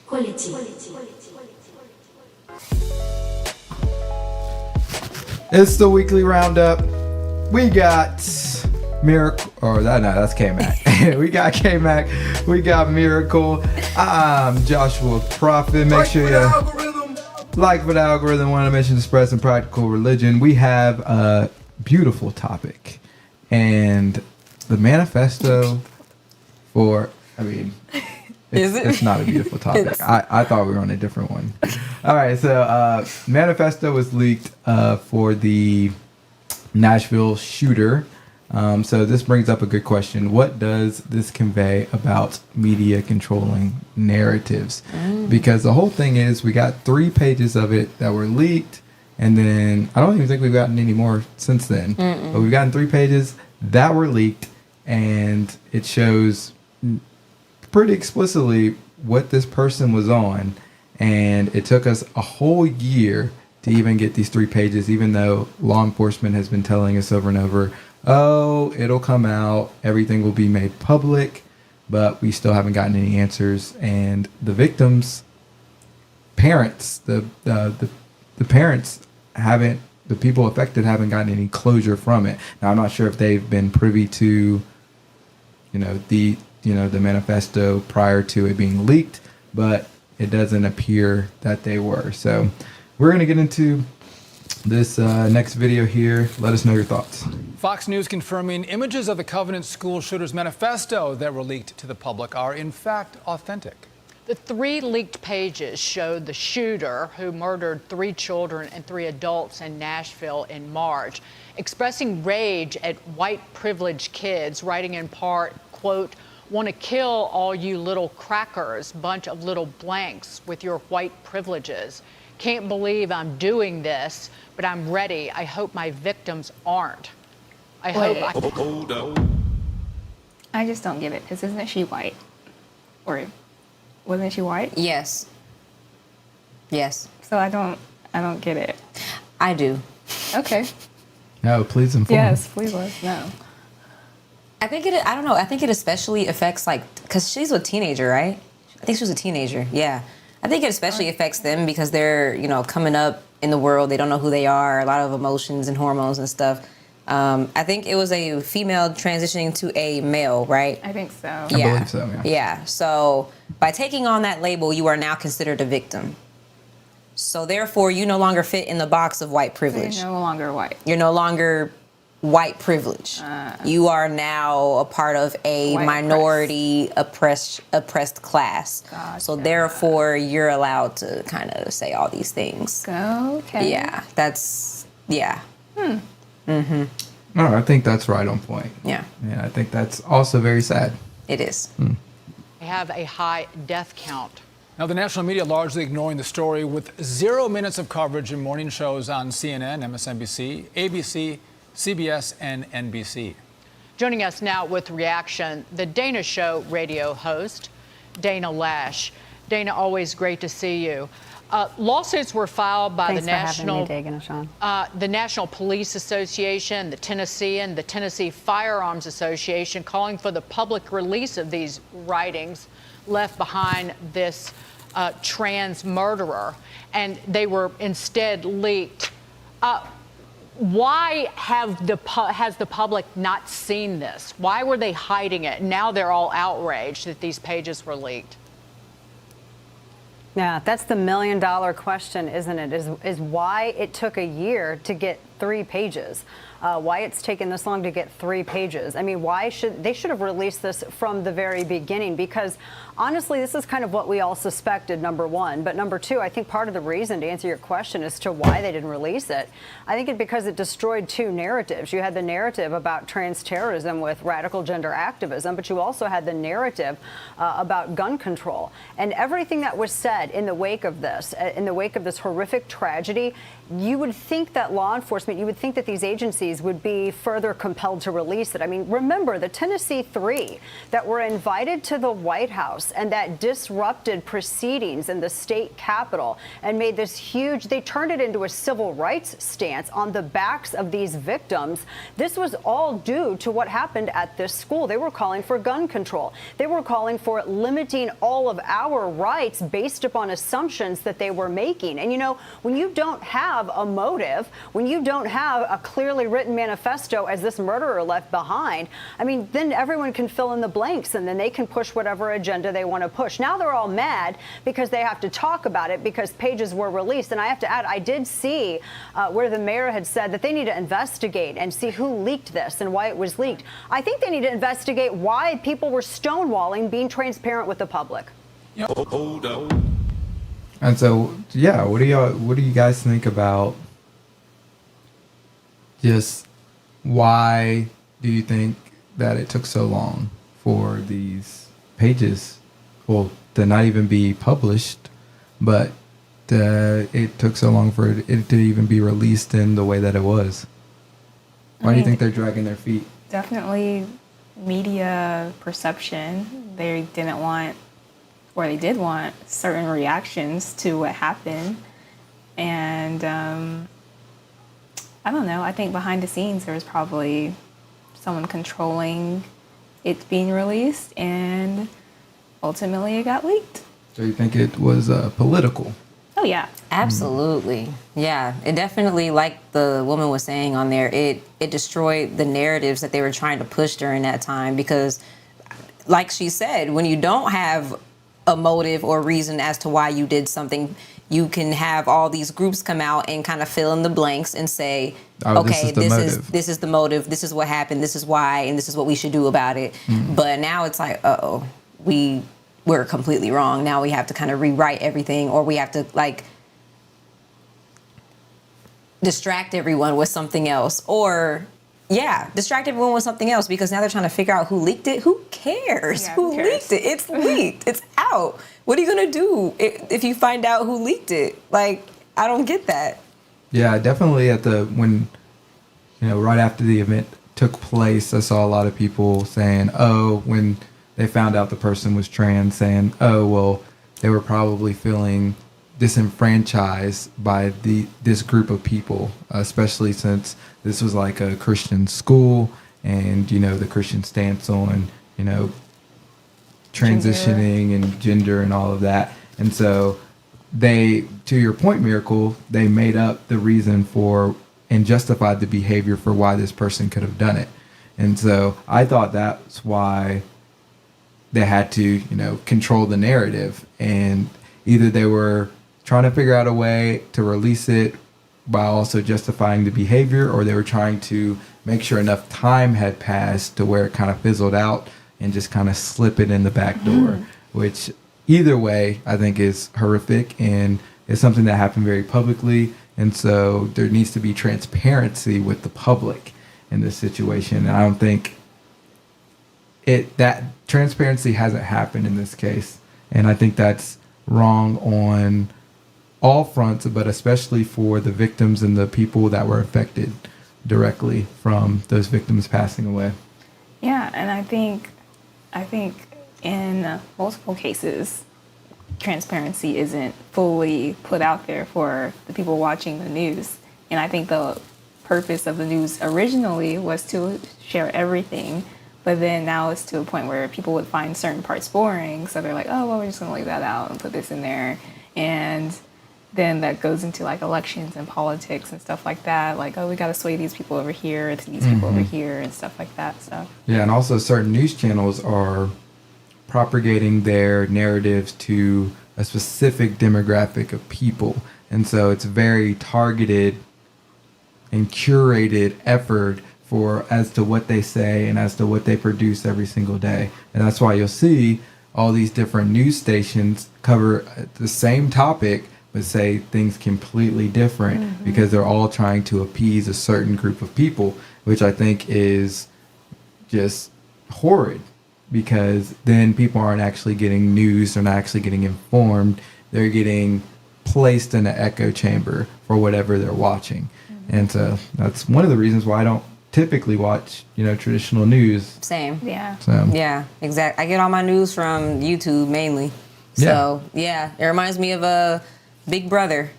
Quality. It's the weekly roundup. We got Miracle, or that's K-Mac. We got K-Mac. We got Miracle. I'm Joshua Prophet. Make sure you like for the algorithm. Want to mention Express and Practical Religion. We have a beautiful topic, and the manifesto for. It's not a beautiful topic. I thought we were on a different one. All right, so manifesto was leaked for the Nashville shooter. So this brings up a good question. What does this convey about media controlling narratives? Because the whole thing is we got 3 pages of it that were leaked, and then I don't even think we've gotten any more since then. But we've gotten 3 pages that were leaked, and it shows pretty explicitly what this person was on, and it took us a whole year to even get these 3 pages, even though law enforcement has been telling us over and over, oh, it'll come out, everything will be made public, but we still haven't gotten any answers. And the victims, parents, the parents haven't, the people affected haven't gotten any closure from it. Now, I'm not sure if they've been privy to, the manifesto prior to it being leaked, but it doesn't appear that they were. So we're going to get into this next video here. Let us know your thoughts. Fox News confirming images of the Covenant School Shooters Manifesto that were leaked to the public are in fact authentic. The 3 leaked pages showed the shooter, who murdered 3 children and 3 adults in Nashville in March, expressing rage at white privileged kids, writing in part, quote, "Want to kill all you little crackers, bunch of little blanks with your white privileges. Can't believe I'm doing this, but I'm ready. I hope my victims aren't. Hold up. I just don't get it, because isn't she white? Or wasn't she white? Yes. Yes. So I don't get it. I do. Okay. No, please inform. Yes, please let us know. I think I don't know. I think it especially affects, because she's a teenager, right? I think she was a teenager. Yeah. I think it especially affects them because they're, coming up in the world. They don't know who they are. A lot of emotions and hormones and stuff. I think it was a female transitioning to a male, right? I think so. I believe so, yeah. Yeah. So by taking on that label, you are now considered a victim. So therefore, you no longer fit in the box of white privilege. You're no longer white. You're no longer white privilege. You are now a part of a minority oppressed class. Gotcha. So therefore, you're allowed to kind of say all these things. Okay. Yeah. Yeah. No, I think that's right on point. Yeah. Yeah, I think that's also very sad. It is. They have a high death count." Now, the national media largely ignoring the story with 0 minutes of coverage in morning shows on CNN, MSNBC, ABC, CBS, and NBC. Joining us now with reaction, the Dana Show radio host, Dana Lash. Dana, always great to see you. Lawsuits were filed by the National Police Association, the Tennessee Firearms Association, calling for the public release of these writings left behind this trans murderer, and they were instead leaked. Why has the public not seen this? Why were they hiding it? Now they're all outraged that these pages were leaked. Yeah, that's the million-dollar question, isn't it? Is why it took a year to get 3 pages. Why it's taken this long to get 3 pages. I mean, they should have released this from the very beginning, because honestly, this is kind of what we all suspected, number one. But number two, I think part of the reason, to answer your question, as to why they didn't release it, I think it's because it destroyed 2 narratives. You had the narrative about trans terrorism with radical gender activism, but you also had the narrative about gun control. And everything that was said in the wake of this horrific tragedy, you would think that law enforcement, you would think that these agencies would be further compelled to release it. I mean, remember the Tennessee 3 that were invited to the White House and that disrupted proceedings in the state capitol and made this huge, they turned it into a civil rights stance on the backs of these victims. This was all due to what happened at this school. They were calling for gun control. They were calling for limiting all of our rights based upon assumptions that they were making. And when you don't have a motive, when you don't have a clearly written manifesto as this murderer left behind, I mean, then everyone can fill in the blanks and then they can push whatever agenda they want to push. Now they're all mad because they have to talk about it because pages were released. And I have to add, I did see where the mayor had said that they need to investigate and see who leaked this and why it was leaked. I think they need to investigate why people were stonewalling being transparent with the public. Hold up. And so, yeah, what do you guys think about just why do you think that it took so long for these pages, well, to not even be published, but it took so long for it to even be released in the way that it was? Why do you think they're dragging their feet? Definitely media perception. They didn't want, or they did want, certain reactions to what happened. And I don't know, I think behind the scenes there was probably someone controlling it being released, and ultimately it got leaked. So you think it was political? Oh yeah. Absolutely. Yeah. It definitely, like the woman was saying on there, it destroyed the narratives that they were trying to push during that time because, like she said, when you don't have a motive or reason as to why you did something, you can have all these groups come out and kind of fill in the blanks and say, Oh, okay, this is the motive, this is what happened, this is why, and this is what we should do about it. But now it's like, uh-oh, we're completely wrong. Now we have to kind of rewrite everything, or we have to like distract everyone with something else, or distract everyone with something else, because now they're trying to figure out who leaked it. Who cares? Yeah, who who cares? leaked it? It's leaked. It's out. What are you gonna do if you find out who leaked it? Like, I don't get that. Yeah, definitely when right after the event took place, I saw a lot of people saying, oh, when they found out the person was trans, saying, oh, well, they were probably feeling disenfranchised by this group of people, especially since this was like a Christian school, and the Christian stance on transitioning and gender and all of that. And so they, to your point, Miracle, they made up the reason for and justified the behavior for why this person could have done it. And so I thought that's why they had to control the narrative, and either they were trying to figure out a way to release it by also justifying the behavior, or they were trying to make sure enough time had passed to where it kind of fizzled out and just kind of slip it in the back door, which either way I think is horrific, and it's something that happened very publicly. And so there needs to be transparency with the public in this situation. And I don't think that transparency hasn't happened in this case. And I think that's wrong on all fronts, but especially for the victims and the people that were affected directly from those victims passing away. Yeah, and I think in multiple cases, transparency isn't fully put out there for the people watching the news. And I think the purpose of the news originally was to share everything, but then now it's to a point where people would find certain parts boring, so they're like, oh, well, we're just gonna leave that out and put this in there. And then that goes into like elections and politics and stuff like that. Like, oh, we got to sway these people over here to these people over here and stuff like that. So yeah, and also certain news channels are propagating their narratives to a specific demographic of people, and so it's very targeted and curated effort as to what they say and as to what they produce every single day. And that's why you'll see all these different news stations cover the same topic but say things completely different, because they're all trying to appease a certain group of people, which I think is just horrid, because then people aren't actually getting news, they're not actually getting informed, they're getting placed in an echo chamber for whatever they're watching. And so that's one of the reasons why I don't typically watch traditional news. Same. yeah. So Yeah, exactly. I get all my news from YouTube mainly. So yeah, it reminds me of a Big Brother.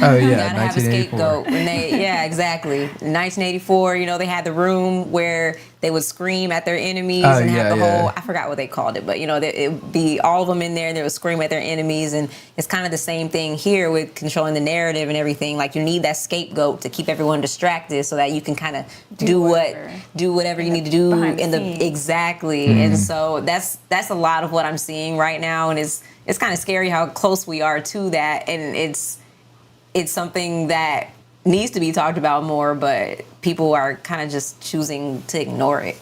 Oh You yeah, gotta have a 1984. scapegoat. Yeah, exactly. In 1984, they had the room where they would scream at their enemies and have the whole, I forgot what they called it, but it would be all of them in there and they would scream at their enemies. And it's kind of the same thing here with controlling the narrative and everything. Like, you need that scapegoat to keep everyone distracted so that you can kind of do whatever you need to do behind the scenes. exactly. And so that's a lot of what I'm seeing right now, and it's kind of scary how close we are to that. And it's something that needs to be talked about more, but people are kind of just choosing to ignore it.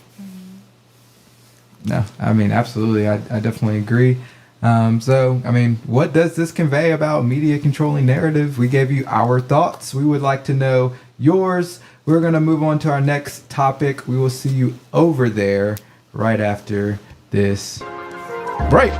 No, I mean, absolutely. I definitely agree. So, I mean, what does this convey about media controlling narrative? We gave you our thoughts. We would like to know yours. We're going to move on to our next topic. We will see you over there right after this break.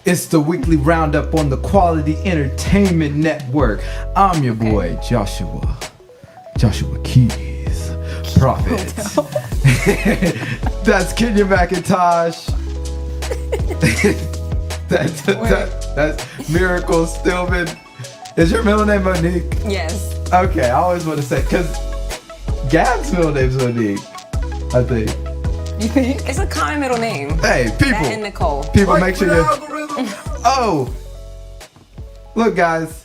It's the weekly roundup on the Quality Entertainment Network. I'm your boy, Joshua Keys, Prophet. That's Kenya McIntosh. That's Miracle Stillman. Is your middle name Monique? Yes. Okay, I always want to say, because Gab's middle name's Monique, I think. You think? It's a common middle name. Hey, people. That and Nicole. People, make sure you. Oh, look, guys,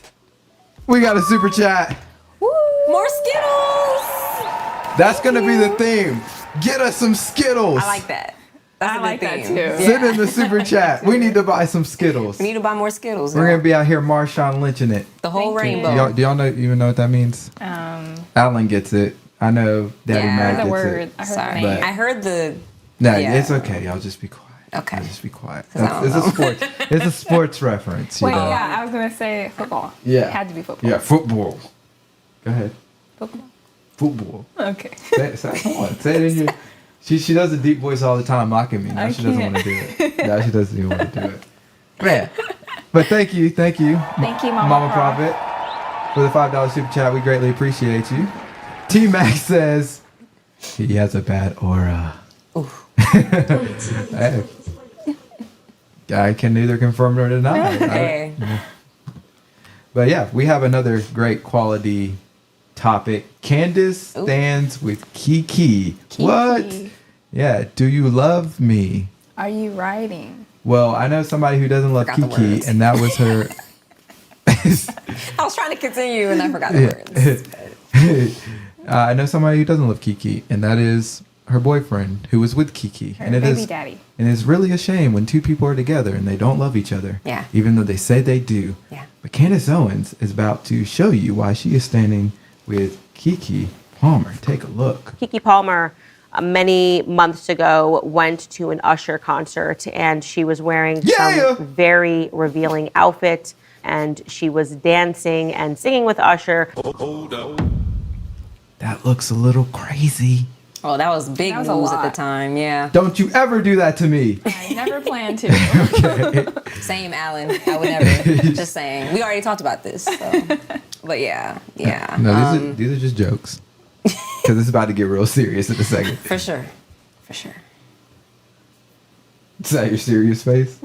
we got a super chat. Woo! More Skittles. That's gonna be the theme. Get us some Skittles. I like that. That's I a like good that theme. too. Send in the super chat. We need to buy some Skittles. We need to buy more Skittles. We're girl. gonna be out here Marshawn lynching it. The whole Thank you. rainbow. Do y'all even know what that means? Alan gets it. I know Daddy Yeah. Matt The gets word. it. I heard Sorry. the name. But- I heard the. No, Yeah. it's okay. Y'all just be quiet. Okay. Y'all just be quiet. I don't It's a know. sports. It's a sports reference. You Wait, know? yeah, I was gonna say football. Yeah. It had to be football. Yeah, football. Go ahead. Football. Football. Okay. Come on, say it in your. She does a deep voice all the time, mocking me. Now I she doesn't can't. want to do it. Now she doesn't even want to do it. Man, but thank you, Thank you, Mama Prof. Prophet, for the $5 super chat. We greatly appreciate you. T Max says he has a bad aura. Hey, I can neither confirm nor deny. Hey. But yeah, we have another great quality topic. Candace stands with Kiki. What? Yeah. Do you love me? Are you writing? Well, I know somebody who doesn't love Forgot the Kiki, words. and that was her. I was trying to continue and I forgot the words. I know somebody who doesn't love Kiki, and that is her boyfriend who was with Kiki. Her and it baby is, daddy. And it's really a shame when two people are together and they don't love each other. Yeah. Even though they say they do. Yeah. But Candace Owens is about to show you why she is standing with Kiki Palmer. Take a look. Kiki Palmer, many months ago, went to an Usher concert and she was wearing some very revealing outfit and she was dancing and singing with Usher. That looks a little crazy. Oh, that was big That was a news at the lot. time. Yeah. Don't you ever do that to me. I never planned to. Same, Alan. I would never. Just saying. We already talked about this. So. But yeah. No, these are just jokes. Because it's about to get real serious in a second. For sure. For sure. Is that your serious face?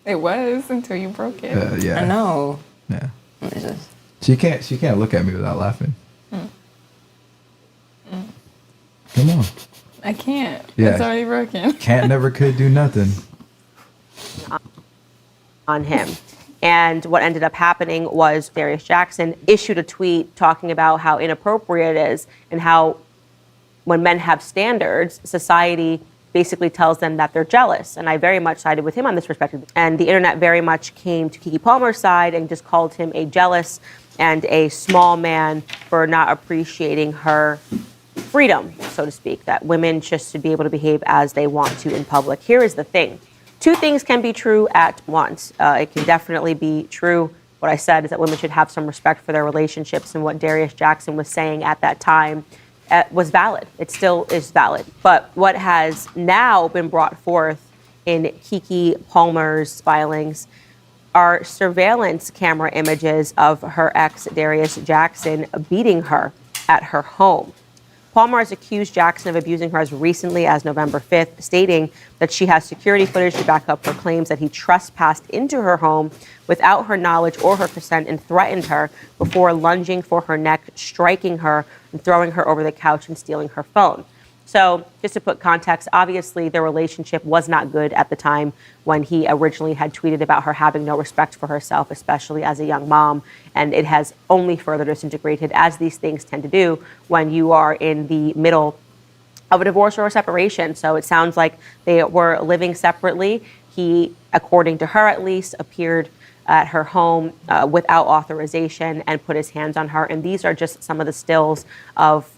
It was until you broke it. Yeah. I know. Yeah. It's just- She can't look at me without laughing. Come on. I can't. Yeah. It's already broken. Can't, never, could do nothing. On him. And what ended up happening was Darius Jackson issued a tweet talking about how inappropriate it is and how when men have standards, society basically tells them that they're jealous. And I very much sided with him on this perspective. And the internet very much came to Kiki Palmer's side and just called him a jealous and a small man for not appreciating her freedom, so to speak, that women just should be able to behave as they want to in public. Here is the thing. Two things can be true at once. It can definitely be true. What I said is that women should have some respect for their relationships, and what Darius Jackson was saying at that time was valid. It still is valid. But what has now been brought forth in Kiki Palmer's filings are surveillance camera images of her ex, Darius Jackson, beating her at her home. Palmer has accused Jackson of abusing her as recently as November 5th, stating that she has security footage to back up her claims that he trespassed into her home without her knowledge or her consent and threatened her before lunging for her neck, striking her, and throwing her over the couch and stealing her phone. So just to put context, obviously their relationship was not good at the time when he originally had tweeted about her having no respect for herself, especially as a young mom. And it has only further disintegrated, as these things tend to do when you are in the middle of a divorce or a separation. So it sounds like they were living separately. He, according to her at least, appeared at her home without authorization and put his hands on her. And these are just some of the stills of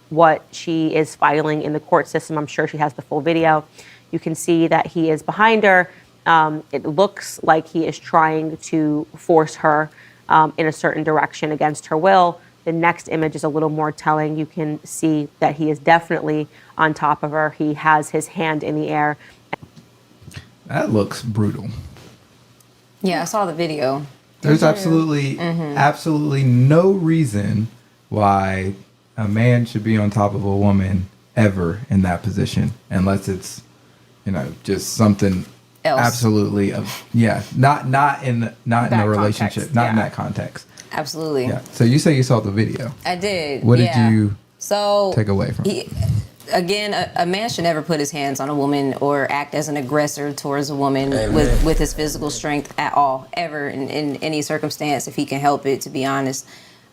what she is filing in the court system. I'm sure she has the full video. You can see that he is behind her. It looks like he is trying to force her in a certain direction against her will. The next image is a little more telling. You can see that he is definitely on top of her. He has his hand in the air. That looks brutal. Yeah, I saw the video. There's absolutely no reason why a man should be on top of a woman ever in that position, unless it's, just something Else. absolutely not in a relationship, context, not in that context. Absolutely. Yeah. So you say you saw the video. I did. What did you so take away from it? Again, a man should never put his hands on a woman or act as an aggressor towards a woman with his physical strength at all, ever, in any circumstance, if he can help it, to be honest.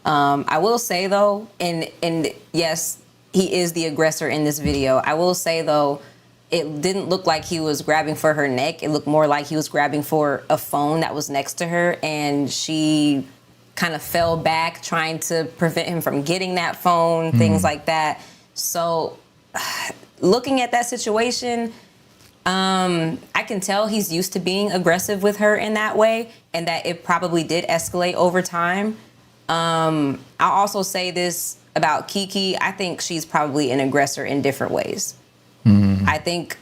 I will say, though, and yes, he is the aggressor in this video. I will say, though, it didn't look like he was grabbing for her neck. It looked more like he was grabbing for a phone that was next to her, and she kind of fell back trying to prevent him from getting that phone, things like that. So looking at that situation, I can tell he's used to being aggressive with her in that way, and that it probably did escalate over time. I'll also say this about Kiki. I think she's probably an aggressor in different ways. I think.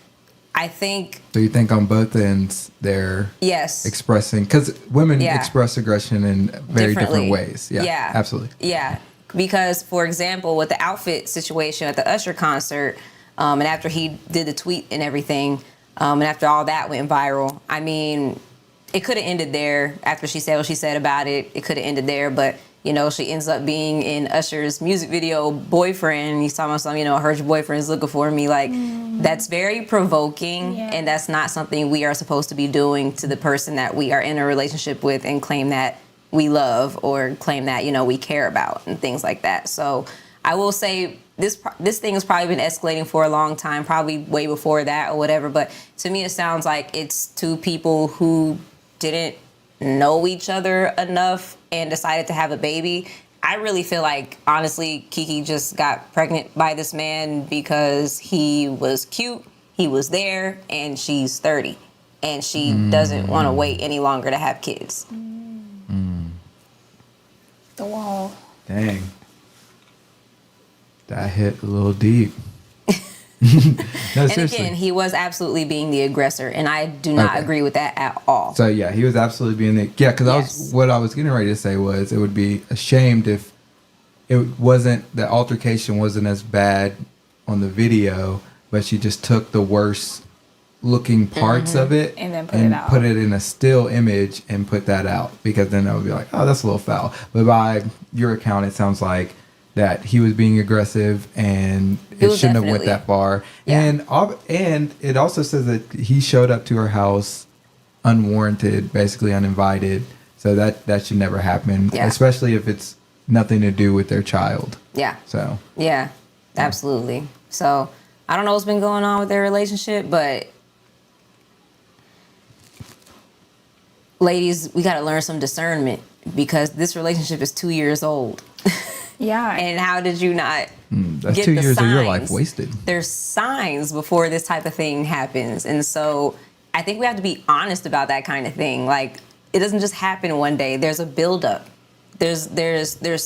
So you think on both ends they're expressing, because women express aggression in very different ways. Yeah, absolutely. Yeah, because for example, with the outfit situation at the Usher concert, and after he did the tweet and everything, and after all that went viral, I mean, it could have ended there. After she said what she said about it, it could have ended there. But she ends up being in Usher's music video boyfriend. He's talking about something, I heard your boyfriend's looking for me. Like, that's very provoking, and that's not something we are supposed to be doing to the person that we are in a relationship with and claim that we love or claim that, we care about and things like that. So I will say this thing has probably been escalating for a long time, probably way before that or whatever. But to me, it sounds like it's two people who didn't know each other enough and decided to have a baby. I really feel like, honestly, Kiki just got pregnant by this man because he was cute, he was there, and she's 30. And she doesn't want to wait any longer to have kids. The wall. Dang. That hit a little deep. No, and seriously. again, he was absolutely being the aggressor, and I do not agree with that at all. So yeah, he was absolutely being the because what I was getting ready to say was it would be ashamed if it wasn't, the altercation wasn't as bad on the video, but she just took the worst looking parts of it and then put it in a still image and put that out, because then I would be like, oh, that's a little foul. But by your account, it sounds like that he was being aggressive and it shouldn't have went that far. And it also says that he showed up to her house unwarranted, basically uninvited. So that should never happen, especially if it's nothing to do with their child. Yeah. So. Yeah, absolutely. So I don't know what's been going on with their relationship, but ladies, we got to learn some discernment, because this relationship is 2 years old. Yeah. And how did you not that's get 2 the years signs? of your life wasted. There's signs before this type of thing happens. And so I think we have to be honest about that kind of thing. Like, it doesn't just happen one day. There's a buildup. There's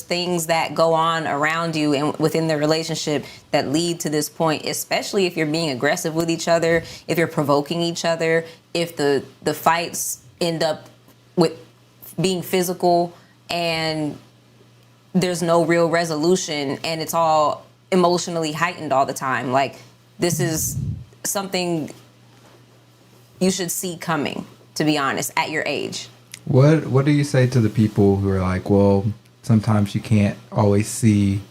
things that go on around you and within the relationship that lead to this point, especially if you're being aggressive with each other, if you're provoking each other, if the fights end up with being physical and there's no real resolution and it's all emotionally heightened all the time. Like, this is something you should see coming, to be honest, at your age. What do you say to the people who are like, well, sometimes you can't always see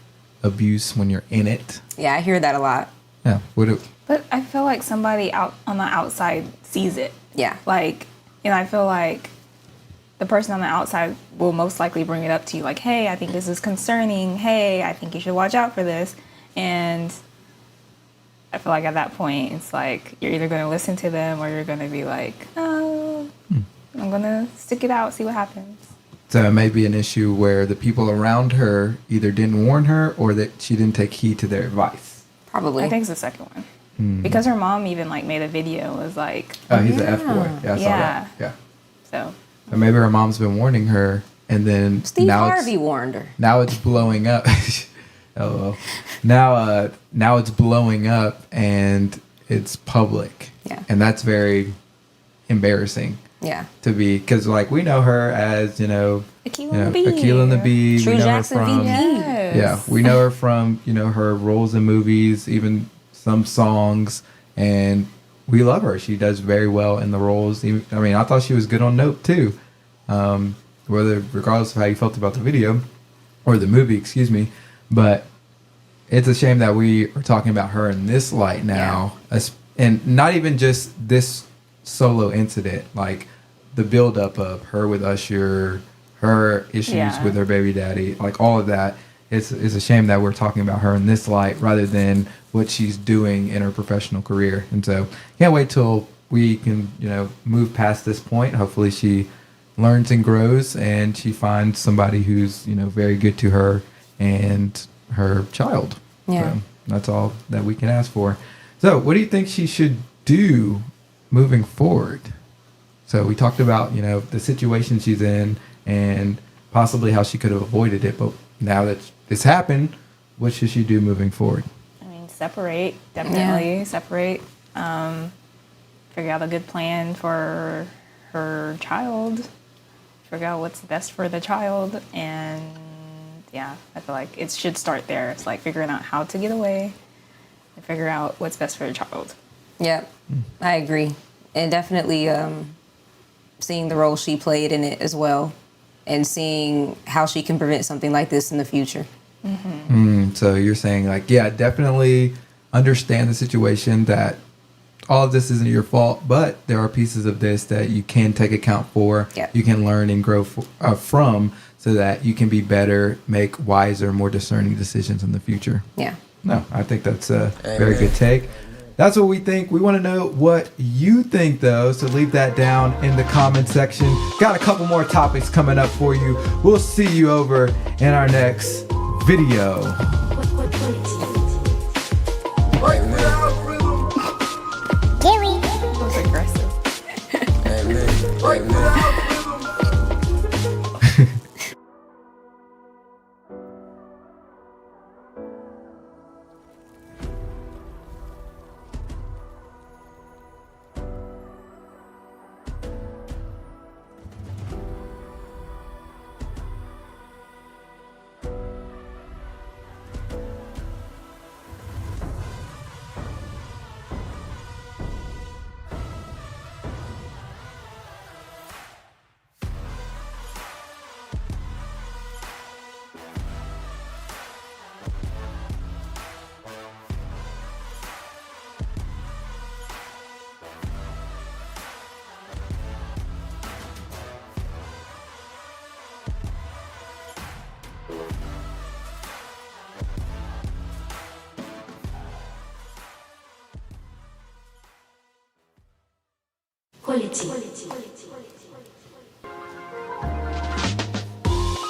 abuse when you're in it? Yeah, I hear that a lot. Yeah. But I feel like somebody out on the outside sees it. Yeah. Like, I feel like the person on the outside will most likely bring it up to you like, hey, I think this is concerning. Hey, I think you should watch out for this. And I feel like at that point, it's like you're either going to listen to them or you're going to be like, oh, I'm going to stick it out, see what happens. So it may be an issue where the people around her either didn't warn her or that she didn't take heed to their advice. Probably. I think it's the second one. Because her mom even made a video. It was like, oh, he's an F boy. Yeah, I saw that. Yeah. So. But maybe her mom's been warning her and then Steve Harvey warned her. Now it's blowing up. Oh, now it's blowing up and it's public. Yeah. And that's very embarrassing. Yeah. To be, because like we know her as Akilah and the Bee. Akilah and the Bee. True we know Jackson her from VP. yeah, we know her from her roles in movies, even some songs, and we love her. She does very well in the roles. I mean, I thought she was good on Nope too. Regardless of how you felt about the video or the movie, excuse me, but it's a shame that we are talking about her in this light now, and not even just this solo incident, like the buildup of her with Usher, her issues with her baby daddy, like all of that. It's a shame that we're talking about her in this light rather than what she's doing in her professional career. And so can't wait till we can, move past this point. Hopefully she learns and grows and she finds somebody who's, very good to her and her child. Yeah. So that's all that we can ask for. So what do you think she should do moving forward? So we talked about, the situation she's in and possibly how she could have avoided it. But now that it's happened, what should she do moving forward? I mean, separate, definitely separate. Figure out a good plan for her child. Figure out what's best for the child. And yeah, I feel like it should start there. It's like figuring out how to get away and figure out what's best for your child. Yeah, I agree. And definitely seeing the role she played in it as well and seeing how she can prevent something like this in the future. So you're saying definitely understand the situation, that all of this isn't your fault, but there are pieces of this that you can take account for, you can learn and grow from, so that you can be better, make wiser, more discerning decisions in the future. Yeah. No, I think that's a very good take. That's what we think. We want to know what you think, though, so leave that down in the comment section. Got a couple more topics coming up for you. We'll see you over in our next video. Gary. That was aggressive.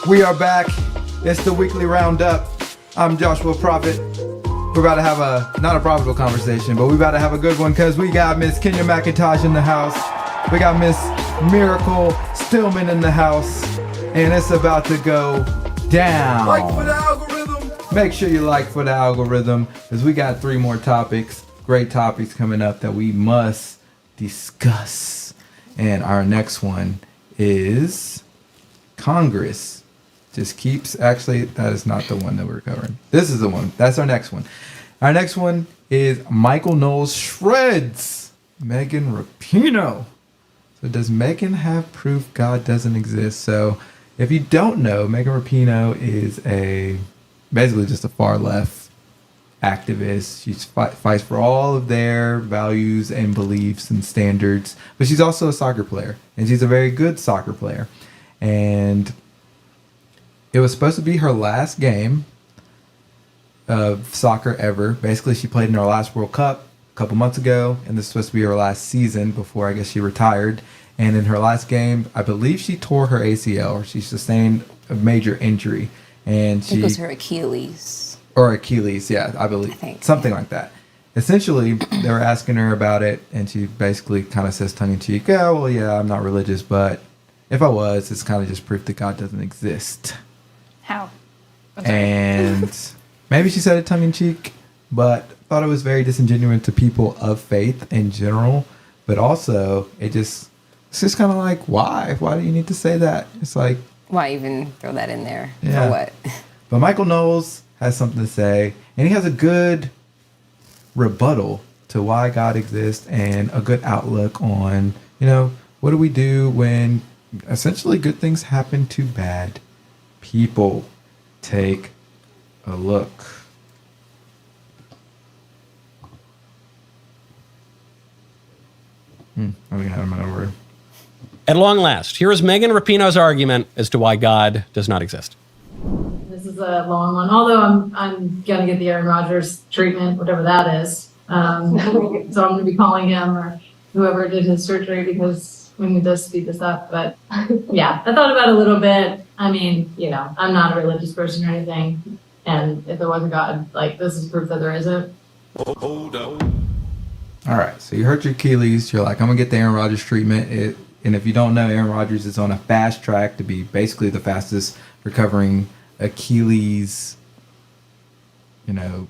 We are back. It's the weekly roundup. I'm Joshua Prophet. We're about to have not a profitable conversation, but we're about to have a good one because we got Miss Kenya McIntosh in the house. We got Miss Miracle Stillman in the house. And it's about to go down. Like for the algorithm. Make sure you like for the algorithm because we got 3 more topics, great topics coming up that we must discuss. And our next one is Congress. Just keeps, actually, that is not the one that we're covering. This is the one. That's our next one. Our next one is Michael Knowles shreds Megan Rapinoe. So does Megan have proof God doesn't exist? So if you don't know, Megan Rapinoe is basically just a far left activist. She fights for all of their values and beliefs and standards. But she's also a soccer player. And she's a very good soccer player. And it was supposed to be her last game of soccer ever. Basically, she played in her last World Cup a couple months ago, and this was supposed to be her last season before I guess she retired. And in her last game, I believe she tore her ACL, or she sustained a major injury. And I think it was her Achilles. Or Achilles, yeah, I believe. Something like that. Essentially, they were asking her about it, and she basically kind of says tongue-in-cheek, oh, well, yeah, I'm not religious, but if I was, it's kind of just proof that God doesn't exist. How? And maybe she said it tongue in cheek, but thought it was very disingenuous to people of faith in general. But also, it's just kind of like, why? Why do you need to say that? It's like, Why even throw that in there? Yeah. For what? But Michael Knowles has something to say, and he has a good rebuttal to why God exists and a good outlook on, what do we do when essentially good things happen to bad people? Take a look. I'm going to have him over. At long last, here is Megan Rapinoe's argument as to why God does not exist. This is a long one, although I'm gonna get the Aaron Rodgers treatment, whatever that is. So I'm gonna be calling him or whoever did his surgery because we need to speed this up. But yeah, I thought about it a little bit. I mean, I'm not a religious person or anything, and if there was a God, this is proof that there isn't. Hold up. All right, so you hurt your Achilles. You're like, I'm gonna get the Aaron Rodgers treatment. And if you don't know, Aaron Rodgers is on a fast track to be basically the fastest recovering Achilles,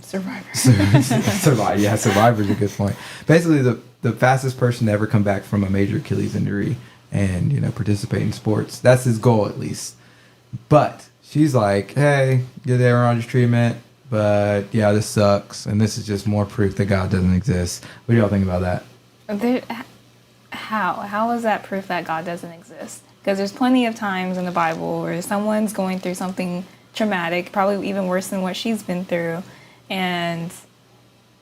Survivor. Survivor. Yeah, survivor is a good point. Basically, the fastest person to ever come back from a major Achilles injury and, participate in sports. That's his goal, at least. But she's like, hey, get the Aaron Rodgers treatment. But, yeah, this sucks. And this is just more proof that God doesn't exist. What do y'all think about that? How is that proof that God doesn't exist? Because there's plenty of times in the Bible where someone's going through something traumatic, probably even worse than what she's been through, and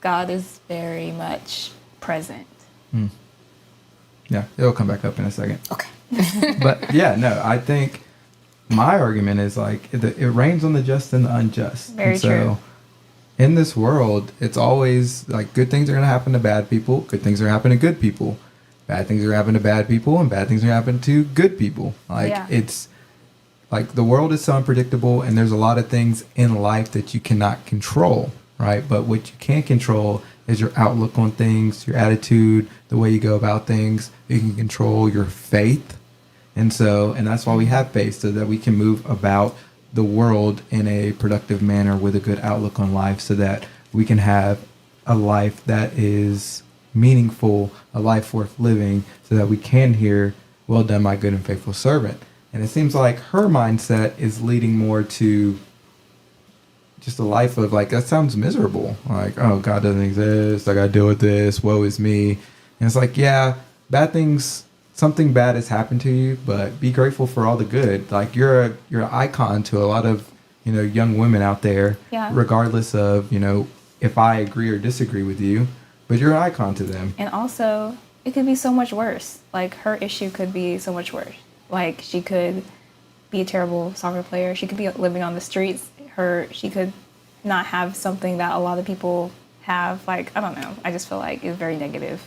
God is very much present. Yeah, it'll come back up in a second. Okay. But yeah, no, I think my argument is it rains on the just and the unjust. Very true. In this world, it's always good things are going to happen to bad people, good things are happening to good people. Bad things are happening to bad people, and bad things are happening to good people. It's the world is so unpredictable, and there's a lot of things in life that you cannot control, right? But what you can control is your outlook on things, your attitude, the way you go about things. You can control your faith. And that's why we have faith, so that we can move about the world in a productive manner with a good outlook on life, so that we can have a life that is meaningful, a life worth living, so that we can hear, well done, my good and faithful servant. And it seems like her mindset is leading more to just a life of that sounds miserable. Oh, God doesn't exist. I got to deal with this. Woe is me. And it's yeah, bad things, something bad has happened to you, but be grateful for all the good. You're an icon to a lot of, young women out there, regardless of, if I agree or disagree with you. But you're an icon to them. And also, it could be so much worse. Her issue could be so much worse. She could be a terrible soccer player. She could be living on the streets. She could not have something that a lot of people have. I don't know. I just feel it's very negative.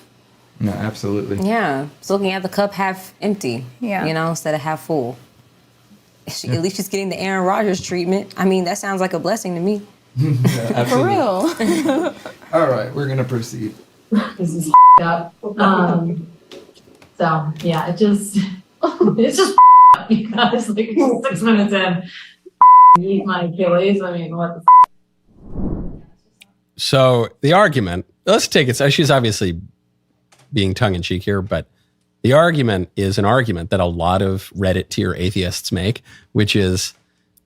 No, absolutely. Yeah. It's looking at the cup half empty. Yeah. Instead of half full. At least she's getting the Aaron Rodgers treatment. I mean, that sounds like a blessing to me. Yeah, For real. All right, we're going to proceed. This is up. So yeah, it's just up because 6 minutes in, eat my Achilles. I mean, what the So the argument, let's take it. So she's obviously being tongue-in-cheek here, but the argument is an argument that a lot of Reddit tier atheists make, which is,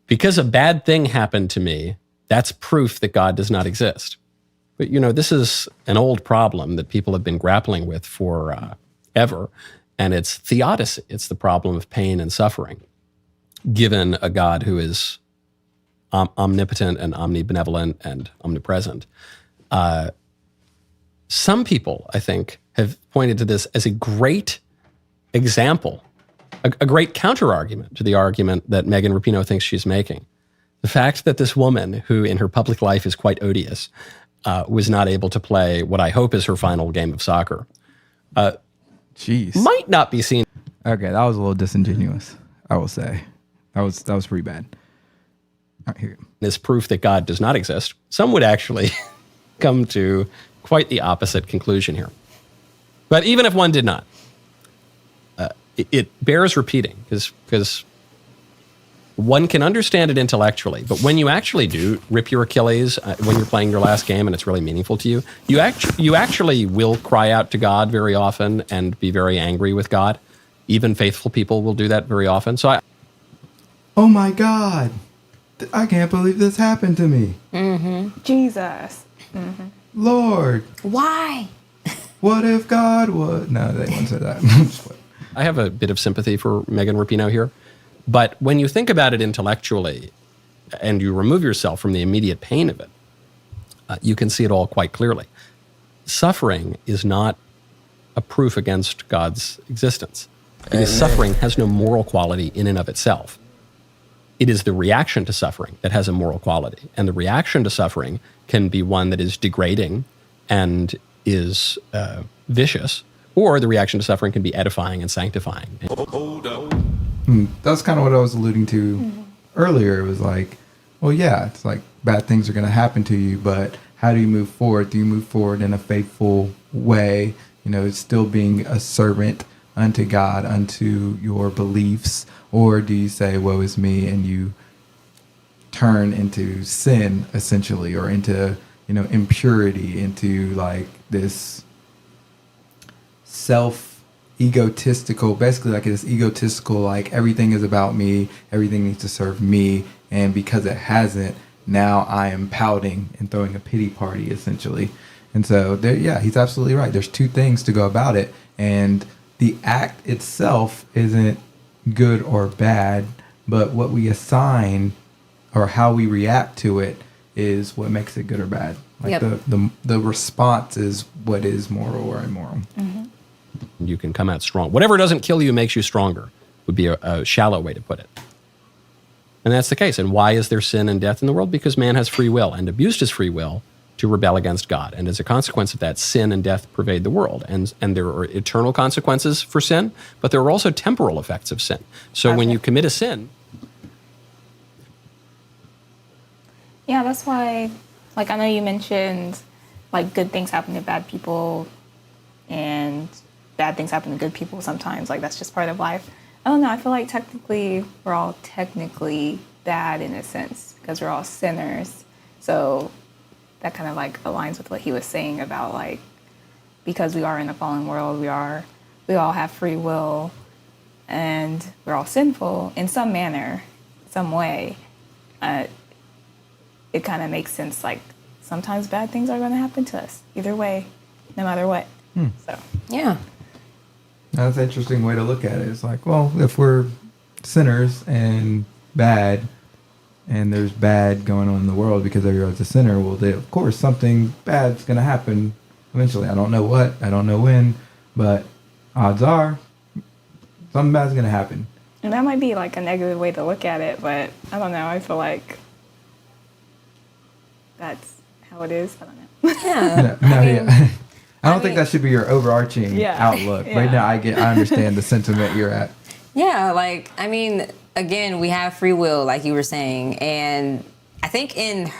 because a bad thing happened to me, that's proof that God does not exist. But, this is an old problem that people have been grappling with for ever, and it's theodicy. It's the problem of pain and suffering, given a God who is omnipotent and omnibenevolent and omnipresent. Some people, I think, have pointed to this as a great example, a great counter-argument to the argument that Megan Rapinoe thinks she's making. The fact that this woman, who in her public life is quite odious, was not able to play what I hope is her final game of soccer, Jeez. might not be seen. Okay, that was a little disingenuous, I will say. That was pretty bad. All right, here you go. As proof that God does not exist. Some would actually come to quite the opposite conclusion here. But even if one did not, it bears repeating because one can understand it intellectually, but when you actually do rip your Achilles when you're playing your last game and it's really meaningful to you, you actually will cry out to God very often and be very angry with God. Even faithful people will do that very often. So oh my God, I can't believe this happened to me. Jesus. Lord, Why? what if God would? No, they won't say that. I have a bit of sympathy for Megan Rapinoe here. But when you think about it intellectually and you remove yourself from the immediate pain of it, you can see it all quite clearly. Suffering is not a proof against God's existence because suffering has no moral quality in and of itself. It is the reaction to suffering that has a moral quality. And the reaction to suffering can be one that is degrading and is vicious, or the reaction to suffering can be edifying and sanctifying. That's kind of what I was alluding to earlier. It was like, well, yeah, it's like bad things are going to happen to you, but how do you move forward? Do you move forward in a faithful way? You know, it's still being a servant unto God, unto your beliefs, or do you say, woe is me, and you turn into sin, essentially, or into, you know, impurity, into like this egotistical, basically like this egotistical, like everything is about me, everything needs to serve me, and because it hasn't, now I am pouting and throwing a pity party, essentially. And so there, yeah, he's absolutely right. There's two things to go about it, and the act itself isn't good or bad, but what we assign or how we react to it is what makes it good or bad. Like the response is what is moral or immoral. You can come out strong. Whatever doesn't kill you makes you stronger, would be a shallow way to put it. And that's the case. And why is there sin and death in the world? Because man has free will and abused his free will to rebel against God. And as a consequence of that, sin and death pervade the world. And there are eternal consequences for sin, but there are also temporal effects of sin. So when you commit a sin... Yeah, that's why, like, I know you mentioned, like, good things happen to bad people and bad things happen to good people sometimes. Like, that's just part of life. I don't know. I feel like technically we're all technically bad in a sense because we're all sinners. So that kind of like aligns with what he was saying about like, because we are in a fallen world, we all have free will and we're all sinful in some manner, some way. It kind of makes sense. Like sometimes bad things are going to happen to us either way, no matter what. So, yeah. That's an interesting way to look at it. It's like, well, if we're sinners and bad, and there's bad going on in the world because everyone's a sinner, well, of course, something bad's going to happen eventually. I don't know what, I don't know when, but odds are something bad's going to happen. And that might be like a negative way to look at it, but I don't know. I feel like that's how it is. I don't know. Yeah. I don't think that should be your overarching outlook. Yeah. Right now, I understand the sentiment you're at. Yeah, like, I mean, again, we have free will, like you were saying. And I think in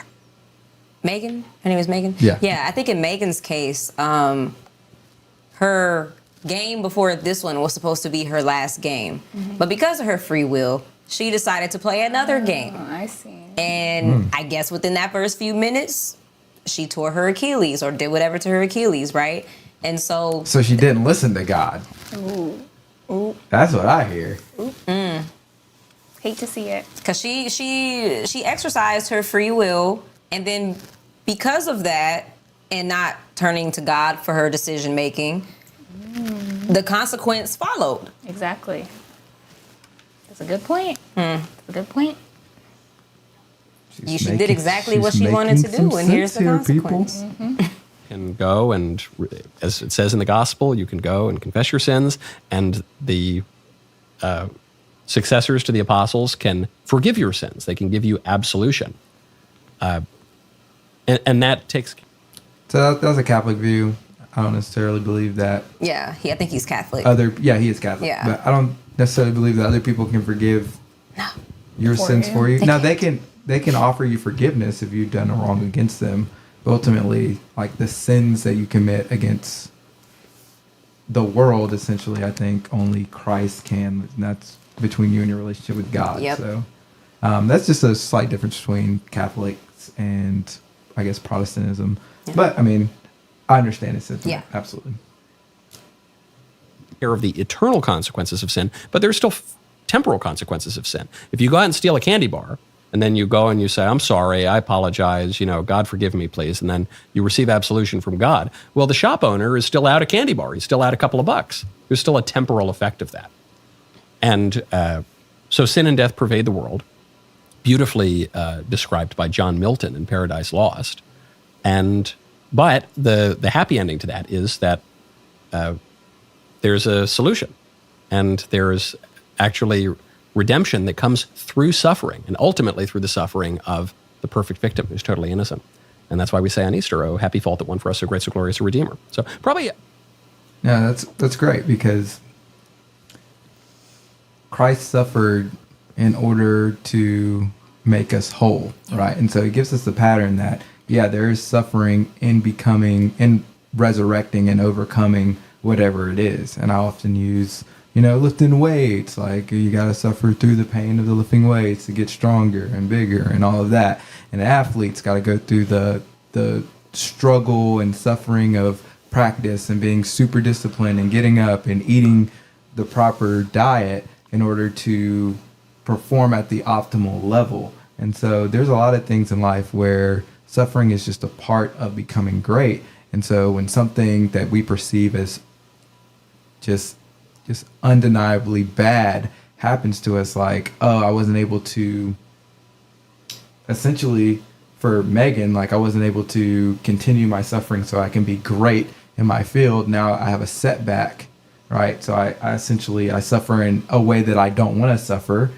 Megan, her name is Megan? Yeah. Yeah, I think in Megan's case, her game before this one was supposed to be her last game. But because of her free will, she decided to play another game. I see. And I guess within that first few minutes, she tore her Achilles or did whatever to her Achilles, right? And so she didn't listen to God. Ooh. That's what I hear. Hate to see it. Because she exercised her free will, and then because of that, and not turning to God for her decision making, the consequence followed. Exactly. That's a good point. That's a good point. She did exactly what she wanted to do, and here's the consequence. Can go and, as it says in the gospel, you can go and confess your sins, and the successors to the apostles can forgive your sins. They can give you absolution. And that takes... So that was a Catholic view. I don't necessarily believe that. Yeah, I think he's Catholic. He is Catholic. Yeah. But I don't necessarily believe that other people can forgive your sins for you. Now, they can offer you forgiveness if you've done a wrong against them. But ultimately, like the sins that you commit against the world, essentially, I think only Christ can. And that's between you and your relationship with God. Yep. So that's just a slight difference between Catholics and, I guess, Protestantism. Yeah. But, I mean, I understand his sentiment. Yeah. Absolutely. Care of the eternal consequences of sin, but there's still temporal consequences of sin. If you go out and steal a candy bar, and then you go and you say, I'm sorry, I apologize, God forgive me, please, and then you receive absolution from God, well, the shop owner is still out a candy bar. He's still out a couple of bucks. There's still a temporal effect of that. And so sin and death pervade the world, beautifully described by John Milton in Paradise Lost. But the happy ending to that is that there's a solution, and there's actually redemption that comes through suffering, and ultimately through the suffering of the perfect victim who's totally innocent. And that's why we say on Easter, oh, happy fault that won for us so great, so glorious a Redeemer. So probably... Yeah, that's great, because Christ suffered in order to make us whole, right? And so he gives us the pattern that, there is suffering in becoming, in resurrecting and overcoming whatever it is. And I often use, lifting weights, like you got to suffer through the pain of the lifting weights to get stronger and bigger and all of that. And athletes got to go through the struggle and suffering of practice and being super disciplined and getting up and eating the proper diet in order to perform at the optimal level. And so there's a lot of things in life where suffering is just a part of becoming great. And so when something that we perceive as just undeniably bad happens to us, like, I wasn't able to, essentially for Megan, like I wasn't able to continue my suffering so I can be great in my field. Now I have a setback, right? So I suffer in a way that I don't want to suffer.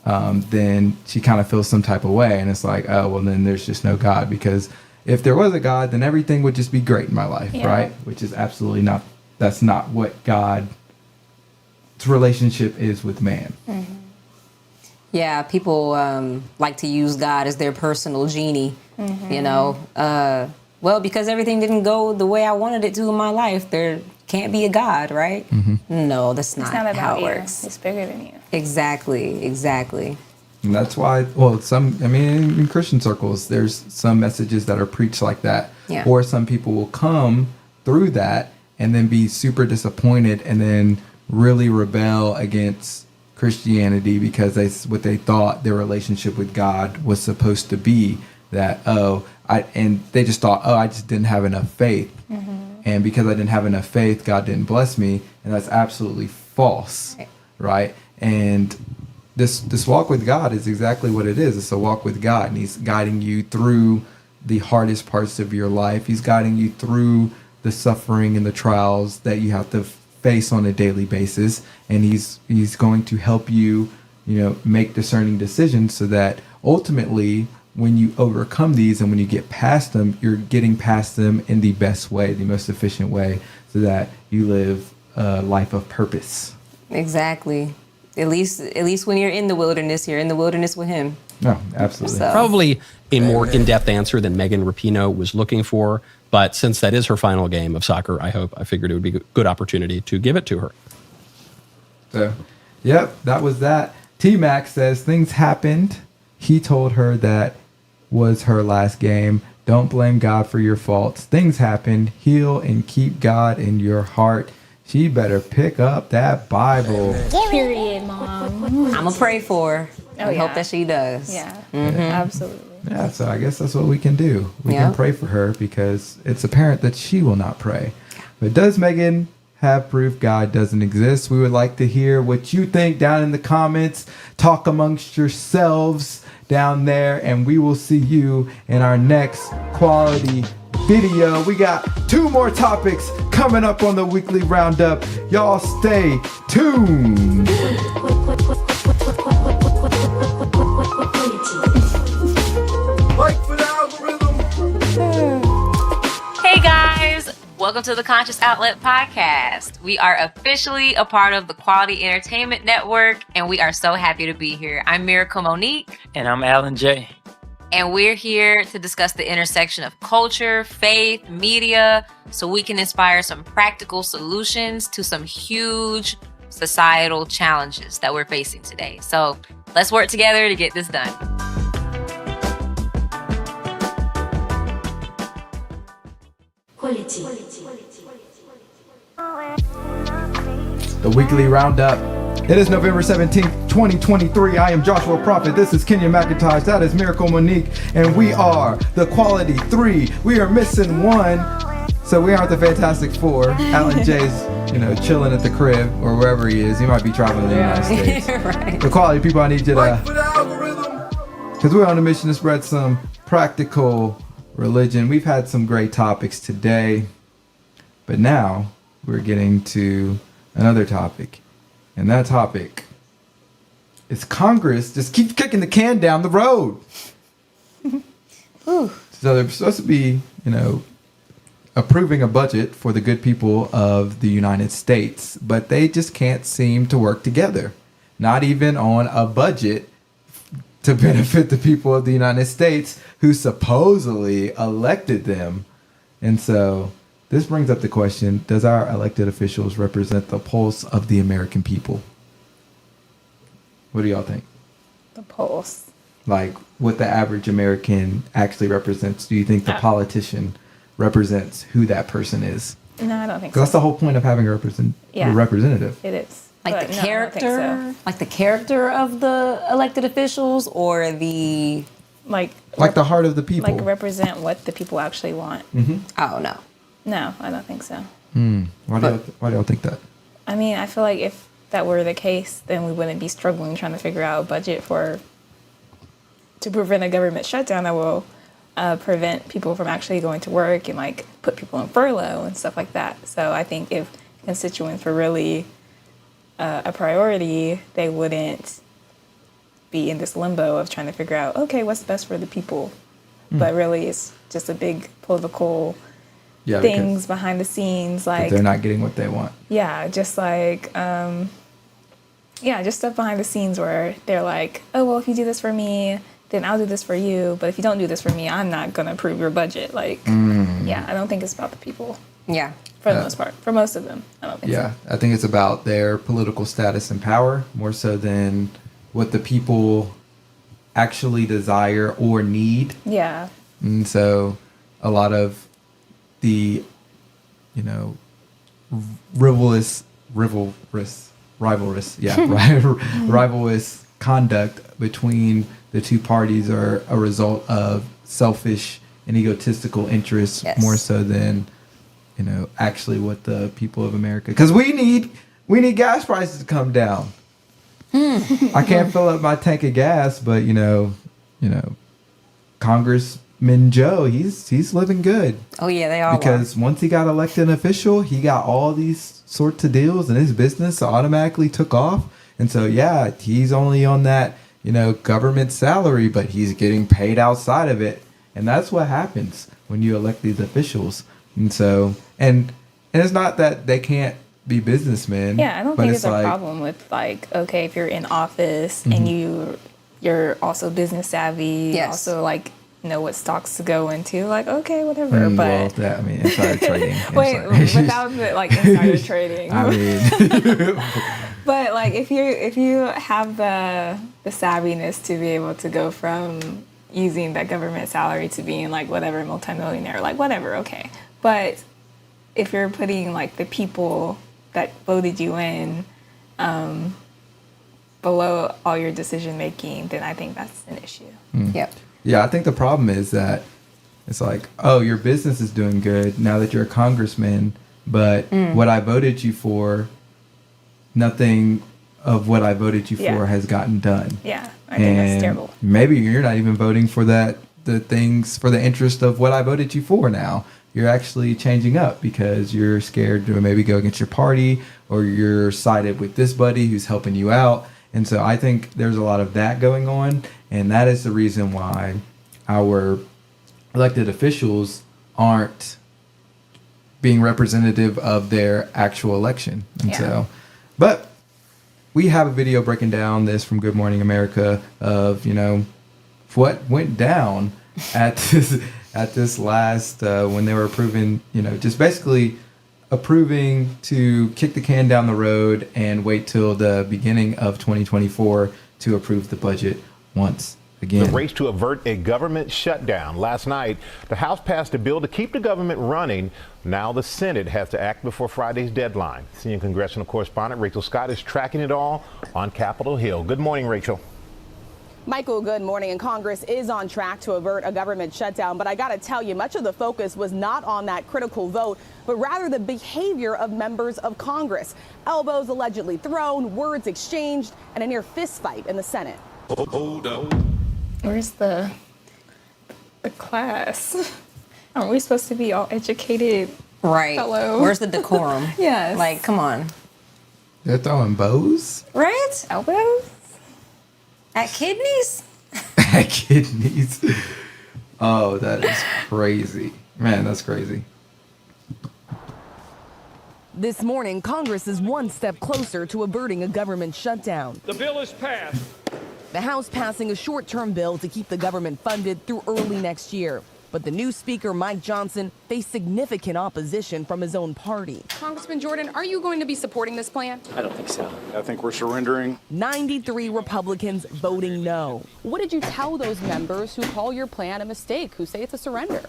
Then she kind of feels some type of way. And it's like, oh, well, then there's just no God, because if there was a God, then everything would just be great in my life, right? Which is absolutely not, that's not what God's relationship is with man. Mm-hmm. Yeah, people like to use God as their personal genie, well, because everything didn't go the way I wanted it to in my life, there can't be a God, right? Mm-hmm. No, that's not, how it works. It's bigger than you. Exactly. And that's why, in Christian circles, there's some messages that are preached like that. Yeah. Or some people will come through that and then be super disappointed and then really rebel against Christianity because what they thought their relationship with God was supposed to be. That, and they just thought, I just didn't have enough faith. Mm-hmm. And because I didn't have enough faith, God didn't bless me. And that's absolutely false, right? And this walk with God is exactly what it is. It's a walk with God, and he's guiding you through the hardest parts of your life. He's guiding you through the suffering and the trials that you have to face on a daily basis. And he's going to help you, make discerning decisions so that ultimately when you overcome these and when you get past them, you're getting past them in the best way, the most efficient way, so that you live a life of purpose. Exactly. At least when you're in the wilderness with him. No, absolutely. So. Probably a more in-depth answer than Megan Rapinoe was looking for, but since that is her final game of soccer, I figured it would be a good opportunity to give it to her. So, yep, that was that. T-Mac says, things happened. He told her that was her last game. Don't blame God for your faults. Things happen. Heal and keep God in your heart. She better pick up that Bible. Period, Mom. I'm going to pray for her. I hope that she does. Yeah, absolutely. Yeah, so I guess that's what we can do. We can pray for her because it's apparent that she will not pray. But does Megan have proof God doesn't exist? We would like to hear what you think down in the comments. Talk amongst yourselves down there, and we will see you in our next quality video. We got 2 more topics coming up on the weekly roundup. Y'all stay tuned. Hey guys, welcome to the Conscious Outlet Podcast. We are officially a part of the Quality Entertainment Network, and we are so happy to be here. I'm Miracle Monique. And I'm Alan J. And we're here to discuss the intersection of culture, faith, media, so we can inspire some practical solutions to some huge societal challenges that we're facing today. So let's work together to get this done. The weekly roundup. It is November 17th, 2023. I am Joshua Prophet. This is Kenya McIntosh. That is Miracle Monique. And we are the Quality 3. We are missing one. So we aren't the Fantastic 4. Alan J's, chilling at the crib or wherever he is. He might be traveling in the United States. Right. The Quality people, I need you to... Because we're on a mission to spread some practical religion. We've had some great topics today. But now we're getting to another topic. And that topic is Congress just keeps kicking the can down the road. So they're supposed to be, approving a budget for the good people of the United States, but they just can't seem to work together. Not even on a budget to benefit the people of the United States who supposedly elected them. And so this brings up the question, does our elected officials represent the pulse of the American people? What do y'all think? The pulse. Like what the average American actually represents? Do you think the politician represents who that person is? No, I don't think Because so. that's the whole point of having a representative. It is. Like But the no, I don't character, think so. like the character of the elected officials, or the Like the heart of the people. like represent what the people actually want. oh no. No, I don't think so. Why do y'all think that? I mean, I feel like if that were the case, then we wouldn't be struggling trying to figure out a budget to prevent a government shutdown that will prevent people from actually going to work and like put people on furlough and stuff like that. So I think if constituents were really a priority, they wouldn't be in this limbo of trying to figure out, okay, what's best for the people. But really, it's just a big political things behind the scenes, like they're not getting what they want. just like just stuff behind the scenes where they're like, oh well, if you do this for me, then I'll do this for you, but if you don't do this for me, I'm not gonna approve your budget. Like I don't think it's about the people Yeah. for the most part. For most of them, I don't think so. I think it's about their political status and power more so than what the people actually desire or need. Yeah. And so a lot of the, rivalrous conduct between the two parties are a result of selfish and egotistical interests more so than, actually what the people of America, because we need gas prices to come down. I can't fill up my tank of gas, but Congressman Joe, he's living good. Oh yeah, they all Because once he got elected official, he got all these sorts of deals, and his business automatically took off. And so he's only on that government salary, but he's getting paid outside of it, and that's what happens when you elect these officials. And so and it's not that they can't be businessmen. Yeah, I don't think it's a problem with like, okay, if you're in office and you're also business savvy, also like know what stocks to go into, like okay, whatever. Insider trading. Wait, without the like insider trading. I mean, but like if you have the savviness to be able to go from using that government salary to being like whatever multimillionaire, like whatever, okay. But if you're putting like the people that voted you in below all your decision making, then I think that's an issue. Yep. Yeah, I think the problem is that it's like, oh, your business is doing good now that you're a congressman, but what I voted you for, nothing of what I voted you for has gotten done. Yeah, I think that's terrible. Maybe you're not even voting for the things for the interest of what I voted you for now. You're actually changing up because you're scared to maybe go against your party, or you're sided with this buddy who's helping you out. And so I think there's a lot of that going on, and that is the reason why our elected officials aren't being representative of their actual election. And so, but we have a video breaking down this from Good Morning America of, what went down at this last when they were approving, just basically approving to kick the can down the road and wait till the beginning of 2024 to approve the budget once again. The race to avert a government shutdown. Last night, the House passed a bill to keep the government running. Now the Senate has to act before Friday's deadline. Senior congressional correspondent Rachel Scott is tracking it all on Capitol Hill. Good morning, Rachel. Michael, good morning. And Congress is on track to avert a government shutdown. But I got to tell you, much of the focus was not on that critical vote, but rather the behavior of members of Congress. Elbows allegedly thrown, words exchanged, and a near fist fight in the Senate. Hold up. Where's the class? Aren't we supposed to be all educated? Right. Hello. Where's the decorum? Yes. Like, come on. They're throwing bows? Right? Elbows? At kidneys? At kidneys. Oh, that is crazy. Man, that's crazy. This morning, Congress is one step closer to averting a government shutdown. The bill is passed. The House passing a short-term bill to keep the government funded through early next year. But the new Speaker, Mike Johnson, faced significant opposition from his own party. Congressman Jordan, are you going to be supporting this plan? I don't think so. I think we're surrendering. 93 Republicans voting no. What did you tell those members who call your plan a mistake, who say it's a surrender?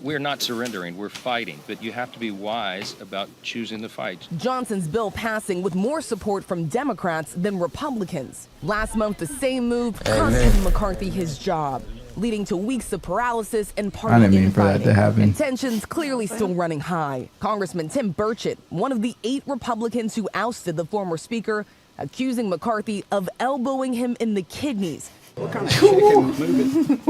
We're not surrendering, we're fighting, but you have to be wise about choosing the fight. Johnson's bill passing with more support from Democrats than Republicans. Last month, the same move cost Kevin McCarthy his job, leading to weeks of paralysis and party I didn't mean for that to happen. And tensions clearly still running high. Congressman Tim Burchett, one of the 8 Republicans who ousted the former speaker, accusing McCarthy of elbowing him in the kidneys. What kind of chicken moving?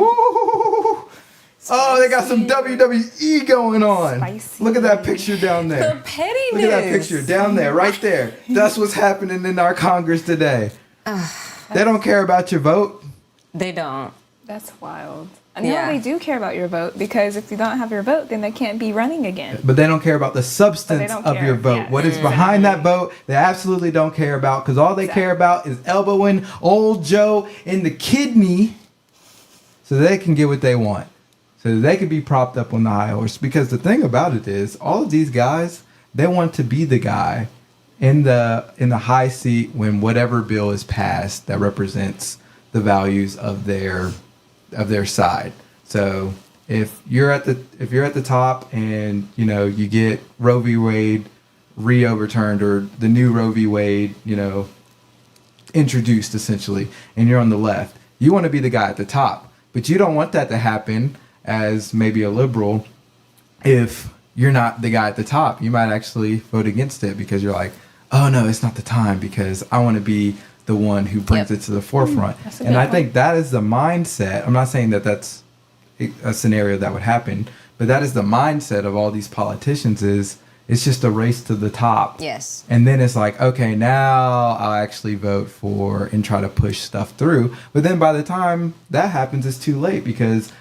Oh, they got some WWE going on. Spicy. Look at that picture down there. The pettiness. Look at that picture down there, right there. That's what's happening in our Congress today. They don't care about your vote. They don't. That's wild. No, they do care about your vote, because if you don't have your vote, then they can't be running again. But they don't care about the substance of your vote. Yeah. What is behind that vote, they absolutely don't care about, because all they care about is elbowing old Joe in the kidney so they can get what they want. So they could be propped up on the high horse. Because the thing about it is, all of these guys, they want to be the guy in the high seat when whatever bill is passed that represents the values of their side. So if you're at the top and you get Roe v. Wade re-overturned, or the new Roe v. Wade introduced essentially, and you're on the left, you want to be the guy at the top. But you don't want that to happen as maybe a liberal. If you're not the guy at the top, you might actually vote against it, because you're like, oh no, it's not the time, because I want to be the one who brings it to the forefront. And I think that is the mindset. I'm not saying that that's a scenario that would happen, but that is the mindset of all these politicians. It's just a race to the top. Yes. And then it's like, okay, now I'll actually vote for and try to push stuff through. But then by the time that happens, it's too late, because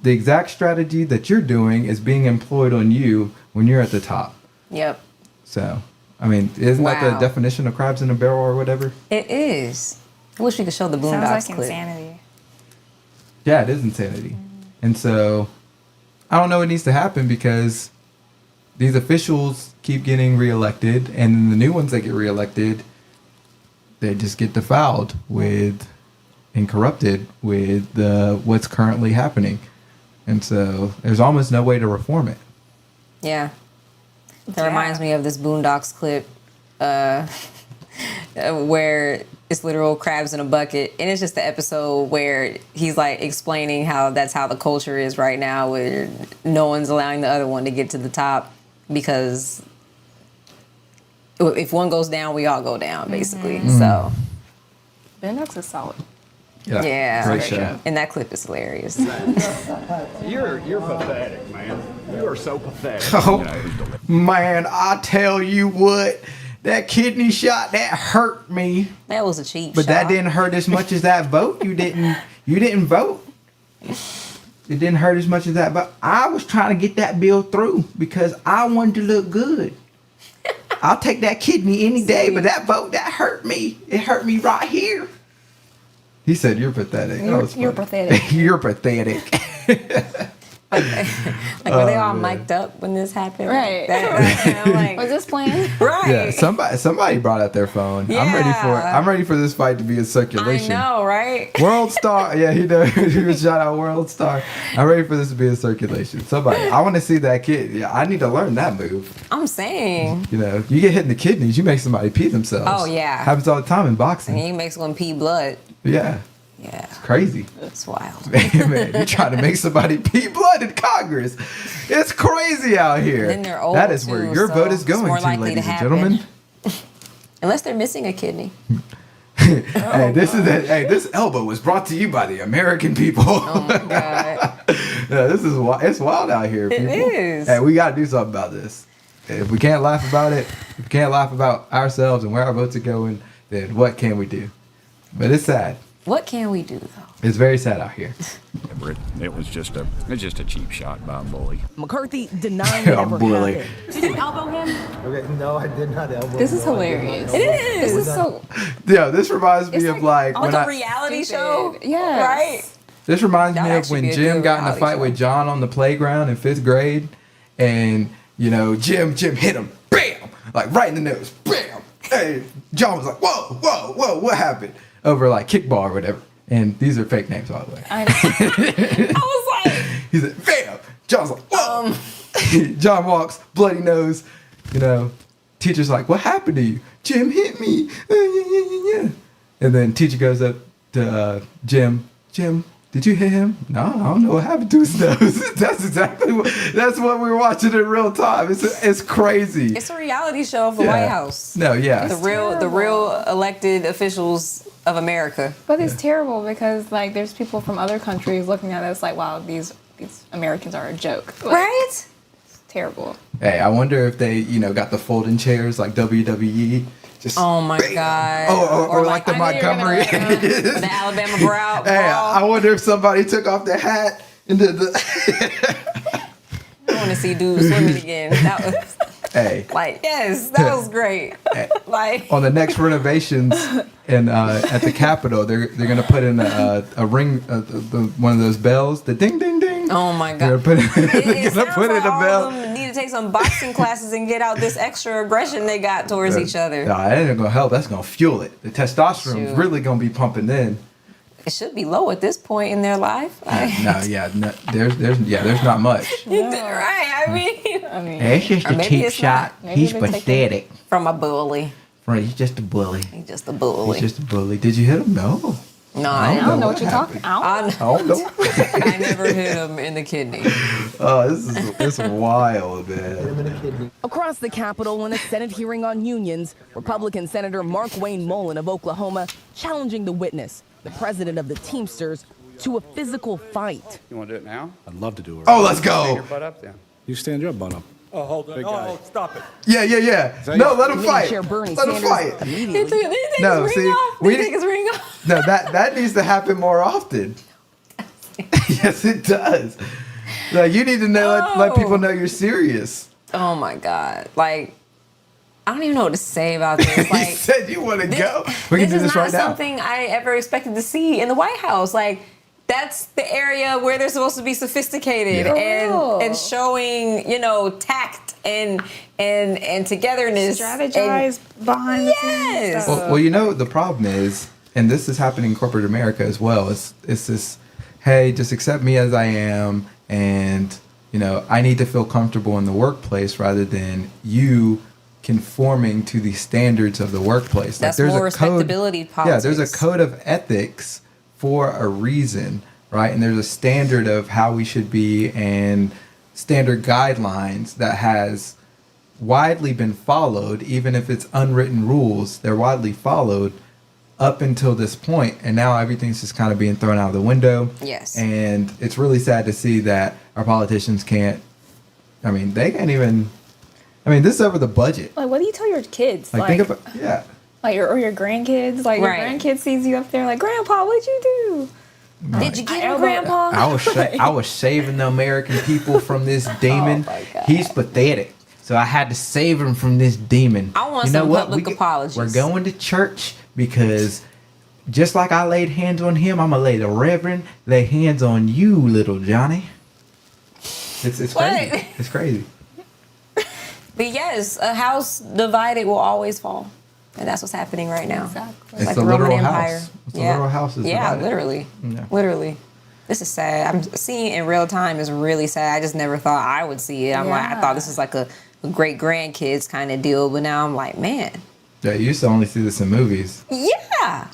the exact strategy that you're doing is being employed on you when you're at the top. Yep. So, I mean, isn't that the definition of crabs in a barrel or whatever? It is. I wish we could show the Boondocks Sounds like clip. insanity. Yeah, it is insanity. And so, I don't know what needs to happen, because these officials keep getting reelected, and the new ones that get reelected, they just get defiled with and corrupted with what's currently happening. And so there's almost no way to reform it. Yeah. That reminds me of this Boondocks clip where it's literal crabs in a bucket. And it's just the episode where he's like explaining how that's how the culture is right now, where no one's allowing the other one to get to the top, because if one goes down, we all go down, basically. Mm-hmm. So Boondocks is solid. Yeah. Great show. And that clip is hilarious. You're pathetic, man. You are so pathetic. Oh, man, I tell you what, that kidney shot, that hurt me. That was a cheap But shot. that didn't hurt as much as that vote. You didn't vote. It didn't hurt as much as that. But I was trying to get that bill through because I wanted to look good. I'll take that kidney any day, but that vote, that hurt me. It hurt me right here. He said, "You're pathetic." You're pathetic. You're pathetic. Were they all mic'd up when this happened? Right. I'm like, Was this planned? right. Yeah, somebody brought out their phone. I'm ready for this fight to be in circulation. I know, right? World Star. Yeah, he was shout out World Star. I'm ready for this to be in circulation. Somebody, I want to see that kid. Yeah, I need to learn that move. I'm saying. You know, you get hit in the kidneys, you make somebody pee themselves. Oh, yeah. Happens all the time in boxing. And he makes one pee blood. Yeah. Yeah. It's crazy. It's wild. Man, you're trying to make somebody pee blood in Congress. It's crazy out here. Then they're old that is where too, your so vote is it's going more to, likely ladies to and happen. gentlemen. Unless they're missing a kidney. Hey, this elbow was brought to you by the American people. Oh my God. Yeah, it's wild out here, people. It is. Hey, we got to do something about this. If we can't laugh about it, if we can't laugh about ourselves and where our votes are going, then what can we do? But it's sad. What can we do, though? It's very sad out here. It was just a cheap shot by a bully. McCarthy denying it A ever bully. happened. Did you elbow him? Okay, no, I did not elbow. This is hilarious. It is. This is so. Yeah, this reminds me of like when a reality show? Yeah. Right? This reminds That me would of actually when be a Jim good got in a reality fight show. with John on the playground in 5th grade, and you know Jim hit him, bam, like right in the nose, bam. Hey, John was like, whoa, what happened? Over like kickball or whatever. And these are fake names, by the way. I was like, He's like, bam. John's like, whoa. John walks, bloody nose. You know, teacher's like, what happened to you? Jim hit me. Yeah. And then teacher goes up to Jim, did you hit him? No, I don't know what happened to his nose. That's what we were watching in real time. It's crazy. it's a reality show of the White House. No, yeah. The real elected officials of America. But it's terrible because like there's people from other countries looking at us like, wow, these Americans are a joke. Like, Right? It's terrible. Hey, I wonder if they, got the folding chairs like WWE. Just Oh my bam. God. Or like the Montgomery. The Alabama brawl. Hey, I wonder if somebody took off their hat and did the. I want to see dudes swimming again. That was Hey, like, yes, that was great. Like, on the next renovations in at the Capitol, they're gonna put in a ring, one of those bells, the ding ding ding. oh my They're God. gonna It put sounds in like a all bell. of them need to take some boxing classes and get out this extra aggression they got towards each other. No, that ain't gonna help. That's gonna fuel it. The testosterone's Shoot. really gonna be pumping in. It should be low at this point in their life. There's not much. Right, I mean. It's just Or maybe it's not. Maybe they're taking- From a bully. Right, he's just a bully. He's just a bully. He's just a bully. Did you hit him? No. No, I don't know what you're happened. talking about. I don't know. I never hit him in the kidney. Oh, this is wild, man. Across the Capitol in a Senate hearing on unions, Republican Senator Mark Wayne Mullen of Oklahoma challenging the witness, the president of the Teamsters, to a physical fight. You want to do it now? I'd love to do it. Oh, let's Stand go. your butt up then. You stand your butt up. Oh, hold on. Big guy. Oh, stop it. Yeah. No, let him Meeting fight. Chair Bernie Let him Sanders fight. immediately. No, see, we take his ring off. No, that needs to happen more often. Yes, it does. Like you need to know, let people know you're serious. Oh my God. Like, I don't even know what to say about this. You Like, said you want to go. We can do is this not right now. something I ever expected to see in the White House. Like, that's the area where they're supposed to be sophisticated and showing, tact and togetherness. Strategize behind the Yes. scenes stuff. Well, the problem is, and this is happening in corporate America as well. It's this, hey, just accept me as I am, and I need to feel comfortable in the workplace rather than you conforming to the standards of the workplace. That's there's more a code, respectability politics. Yeah, there's a code of ethics for a reason, right? And there's a standard of how we should be and standard guidelines that has widely been followed, even if it's unwritten rules, they're widely followed up until this point, and now everything's just kind of being thrown out of the window. Yes. And it's really sad to see that our politicians can't, they can't even, this is over the budget. Like, what do you tell your kids? Like think about, yeah. Like, or your grandkids. Like, Right. your grandkid sees you up there like, Grandpa, what'd you do? Did you get him, Grandpa? I was saving the American people from this demon. Oh, my God. He's pathetic. So I had to save him from this demon. I want some public apologies. We're going to church because just like I laid hands on him, I'm gonna lay hands on you, little Johnny. It's crazy. It's crazy. But yes, a house divided will always fall. And that's what's happening right now. Exactly. It's like a the Roman literal Empire. house. It's a literal house is yeah, divided. literally. Yeah. Literally. This is sad. I'm seeing it in real time is really sad. I just never thought I would see it. I thought this was like a great grandkids kind of deal, but now I'm like, man. Yeah, you used to only see this in movies. Yeah.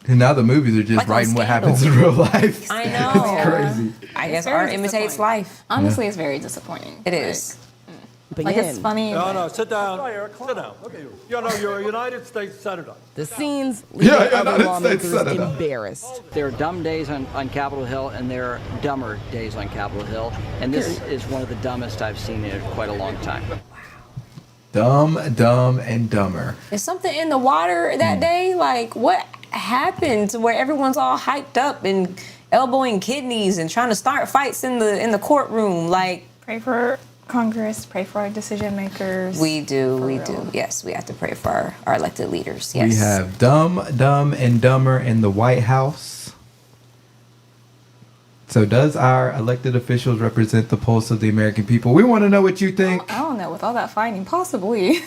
And now the movies are just Like on writing what Scandal. happens in real life. I know. It's crazy. I guess very art imitates life. Honestly, it's very disappointing. It is. Like, it's funny. No, but- no, sit down. Sit down. Okay. You're a United States Senator. The scenes Yeah, leave yeah, other no, lawmakers that's it. embarrassed. There are dumb days on Capitol Hill, and there are dumber days on Capitol Hill. And this is one of the dumbest I've seen in quite a long time. Dumb, dumb, and dumber. Is something in the water that day? Like, what happened to where everyone's all hyped up and elbowing kidneys and trying to start fights in the courtroom? Like, Pray for Congress, pray for our decision makers. we do. Yes, we have to pray for our elected leaders. Yes. We have dumb, dumb, and dumber in the White House. So does our elected officials represent the pulse of the American people? We want to know what you think. I don't know, with all that fighting, possibly.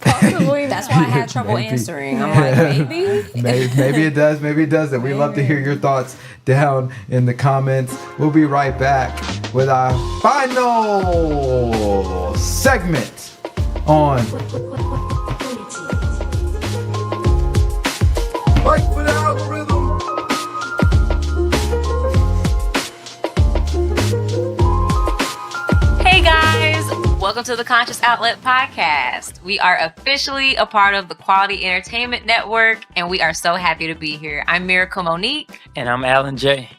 Possibly. That's why I had trouble Maybe. answering. I'm like, maybe. Maybe it does, maybe it doesn't. We love to hear your thoughts down in the comments. We'll be right back with our final segment on Fight for the algorithm. Hey guys, welcome to the Conscious Outlet Podcast. We are officially a part of the Quality Entertainment Network, and we are so happy to be here. I'm Miracle Monique. And I'm Alan J.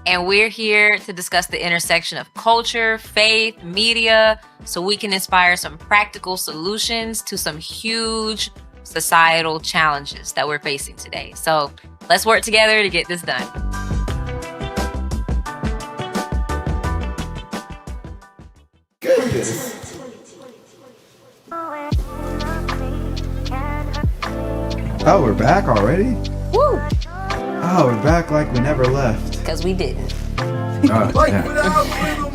And we're here to discuss the intersection of culture, faith, media, so we can inspire some practical solutions to some huge societal challenges that we're facing today. So let's work together to get this done. goodness. Oh, we're back already? Woo! Oh, we're back like we never left. Because we didn't. Oh,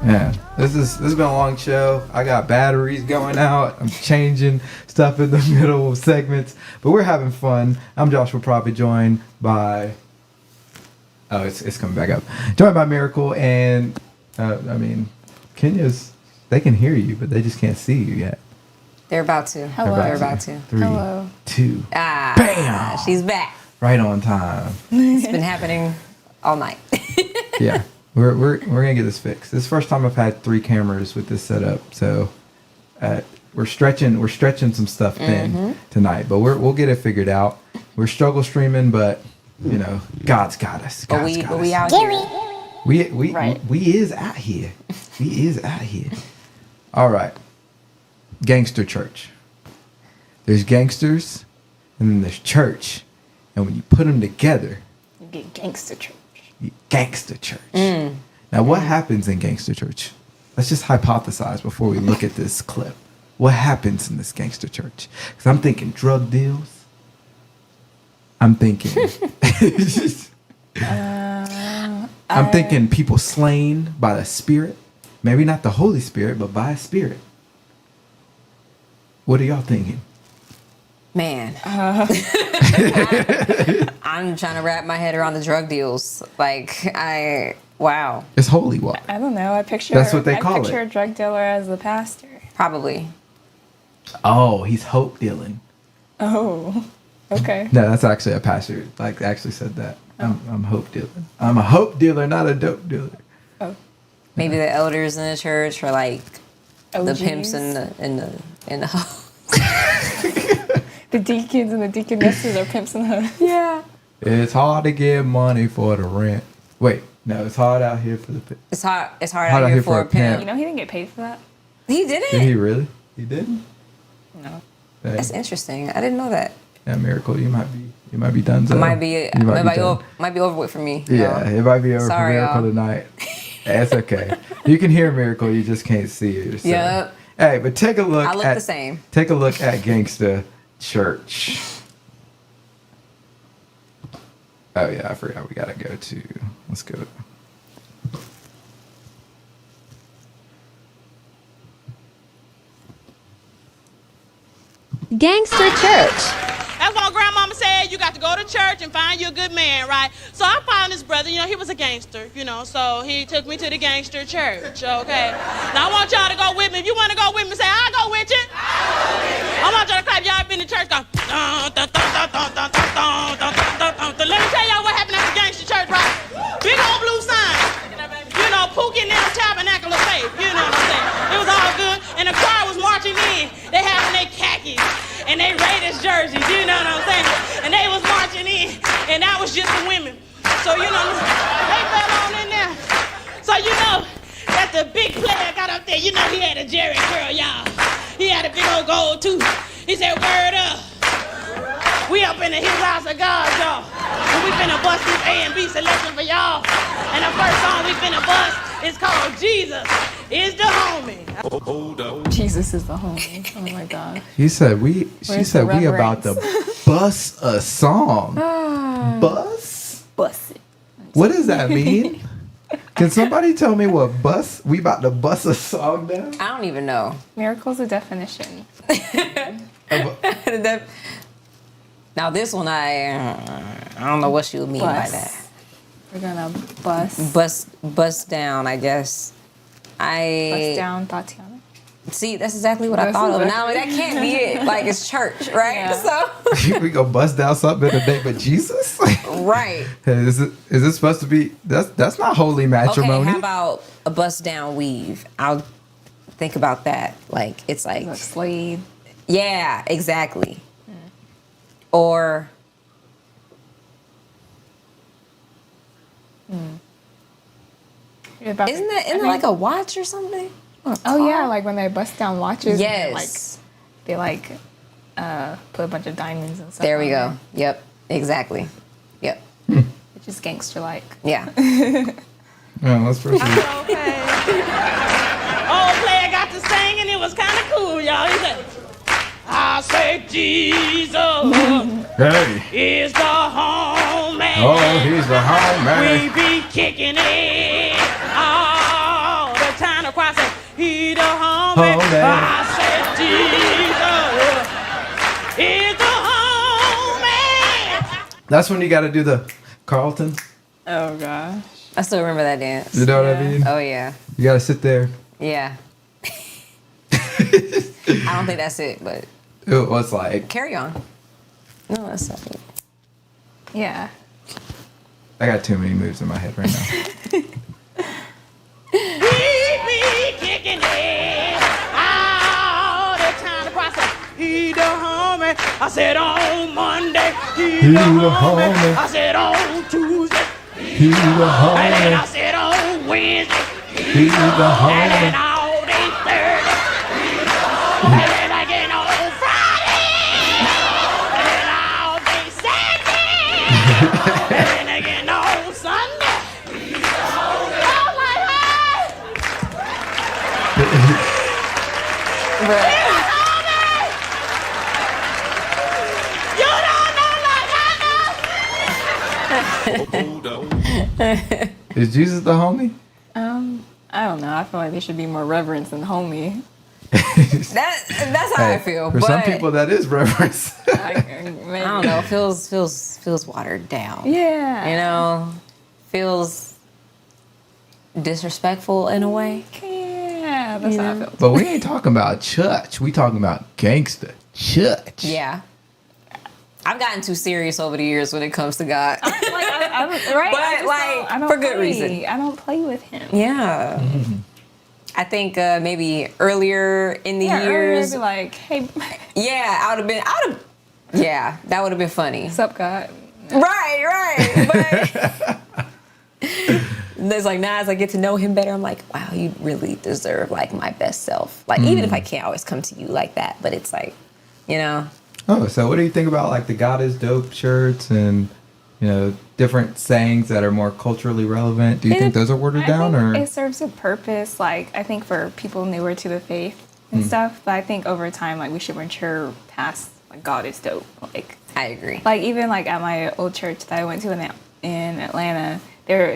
yeah. This has been a long show. I got batteries going out. I'm changing stuff in the middle of segments, but we're having fun. I'm Joshua Prophet, joined by it's coming back up. Joined by Miracle and Kenya's. They can hear you, but they just can't see you yet. They're about to. Hello. They're about to. 3, Hello. 2, Ah, bam! she's back. Right on time. It's been happening all night. Yeah, we're gonna get this fixed. This is the first time I've had 3 cameras with this setup, so we're stretching some stuff thin tonight, but we'll get it figured out. We're struggle streaming, but you know, God's got us. But we out here. We is out here. We is out here. All right. Gangster church. There's gangsters, and then there's church, and when you put them together, You get gangster church. Gangster church. Now, what happens in gangster church? Let's just hypothesize before we look at this clip. What happens in this gangster church? Because I'm thinking drug deals. I'm thinking. I'm thinking people slain by the Spirit. Maybe not the Holy Spirit, but by a Spirit. What are y'all thinking? Man. I'm trying to wrap my head around the drug deals. Wow. It's holy water. I don't know. I picture That's what they call I picture it. a drug dealer as the pastor. Probably. Oh, he's hope dealing. Oh. Okay. No, that's actually a pastor. Actually said that. I'm hope dealing. I'm a hope dealer, not a dope dealer. Oh. Maybe the elders in the church are like the OGs? pimps in the The deacons and the deaconesses are pimps in the hood. Yeah. It's hard to get money for the rent. Wait, no, it's hard out here for the pimp. It's hard out here for a pimp. You know he didn't get paid for that? He didn't? Did he really? He didn't? No. That's interesting. I didn't know that. Yeah, Miracle, you might be done. It might be over with for me. Yeah, it might be over Sorry, for Miracle y'all. tonight. It's okay. You can hear Miracle, you just can't see her. So. Yep. Hey, but take a look. I look the same. Take a look at Gangsta Church. Oh yeah, I forgot. We gotta go to. Let's go. Gangster Church. That's what grandmama said. You got to go to church and find you a good man, right? So I found this brother, he was a gangster, so he took me to the gangster church, okay? Now I want y'all to go with me. If you want to go with me, say, I'll go with you. I want y'all to clap. Y'all been to church, go, dun, dun, dun, dun, dun, dun, dun, dun, dun, dun, dun, dun. Let me tell y'all what happened at the gangster church, right? Big old blue sign. Pookie and them tabernacle of faith. You know what I'm saying? It was all good. And the choir was marching in. They having their khakis and they Raiders jerseys. You know what I'm saying? And they was marching in. And that was just the women. So, they fell on in there. So, that the big player got up there. He had a Jerry curl, y'all. He had a big old gold tooth. He said, word up. We up in the His House of God, y'all. And we finna bust this A and B selection for y'all. And the first song we finna bust is called Jesus is the Homie. Hold up. Jesus is the homie. Oh my God. She said we about to bust a song. Bust? Bust it. What does that mean? Can somebody tell me what bust? We about to bust a song down? I don't even know. Miracle's a definition. Now this one, I don't know what she would mean by that. We're gonna bust. Bust down, I guess. Bust down, Tatiana. See, that's exactly what I thought of. Now that can't be it. Like it's church, right? Yeah. So We gonna bust down something in the name of Jesus? right. Is it supposed to be? That's not holy matrimony. Okay, how about a bust down weave? I'll think about that. Like it's like a slave. Yeah, exactly. Or isn't it like a watch or something? Oh yeah, like when they bust down watches. Yes. They put a bunch of diamonds and stuff. There we on go. Yep. Exactly. Yep. there, which is gangster like. Yeah. Let's proceed. Okay. Old player got to sing and it was kind of cool, y'all. He said, I say Jesus is the homie. Oh, he's the homie. We be kicking it all the time. The choir say, he the homie. I say Jesus is the homie. That's when you got to do the Carlton. Oh gosh. I still remember that dance. You know what I mean? Oh yeah. You got to sit there. Yeah. I don't think that's it, but It was like. carry on. No, that's not it. Yeah. I got too many moves in my head right now. We be kicking it all the time. The process. He the homie. I said on Monday. He the homie. I said on Tuesday. He the homie. And then I said on Wednesday. He the homie. And then all day Thursday. And then again on Friday. And then all day Saturday. And then again on Sunday. Oh my God. Is Jesus the homie? I don't know. I feel like there should be more reverence than homie. That's how I feel. For but some people, that is reverence. I don't know. Feels watered down. Yeah. You know, feels disrespectful in a way. Yeah, that's how I feel. But we ain't talking about church. We talking about gangster church. Yeah. I've gotten too serious over the years when it comes to God. Right? But I don't for good play. reason. I don't play with him. Yeah. I think maybe earlier in the years. Earlier, I'd be like, hey. Yeah, yeah, that would have been funny. What's up, God? Right. But there's like now as I get to know him better, I'm like, wow, you really deserve like my best self. Like even if I can't always come to you like that, but it's like, you know. Oh, so what do you think about like the God is dope shirts and different sayings that are more culturally relevant? Do you think those are watered down, or it serves a purpose? Like I think for people newer to the faith and stuff, but I think over time, like we should mature past like God is dope. Like I agree. Like even like at my old church that I went to in Atlanta,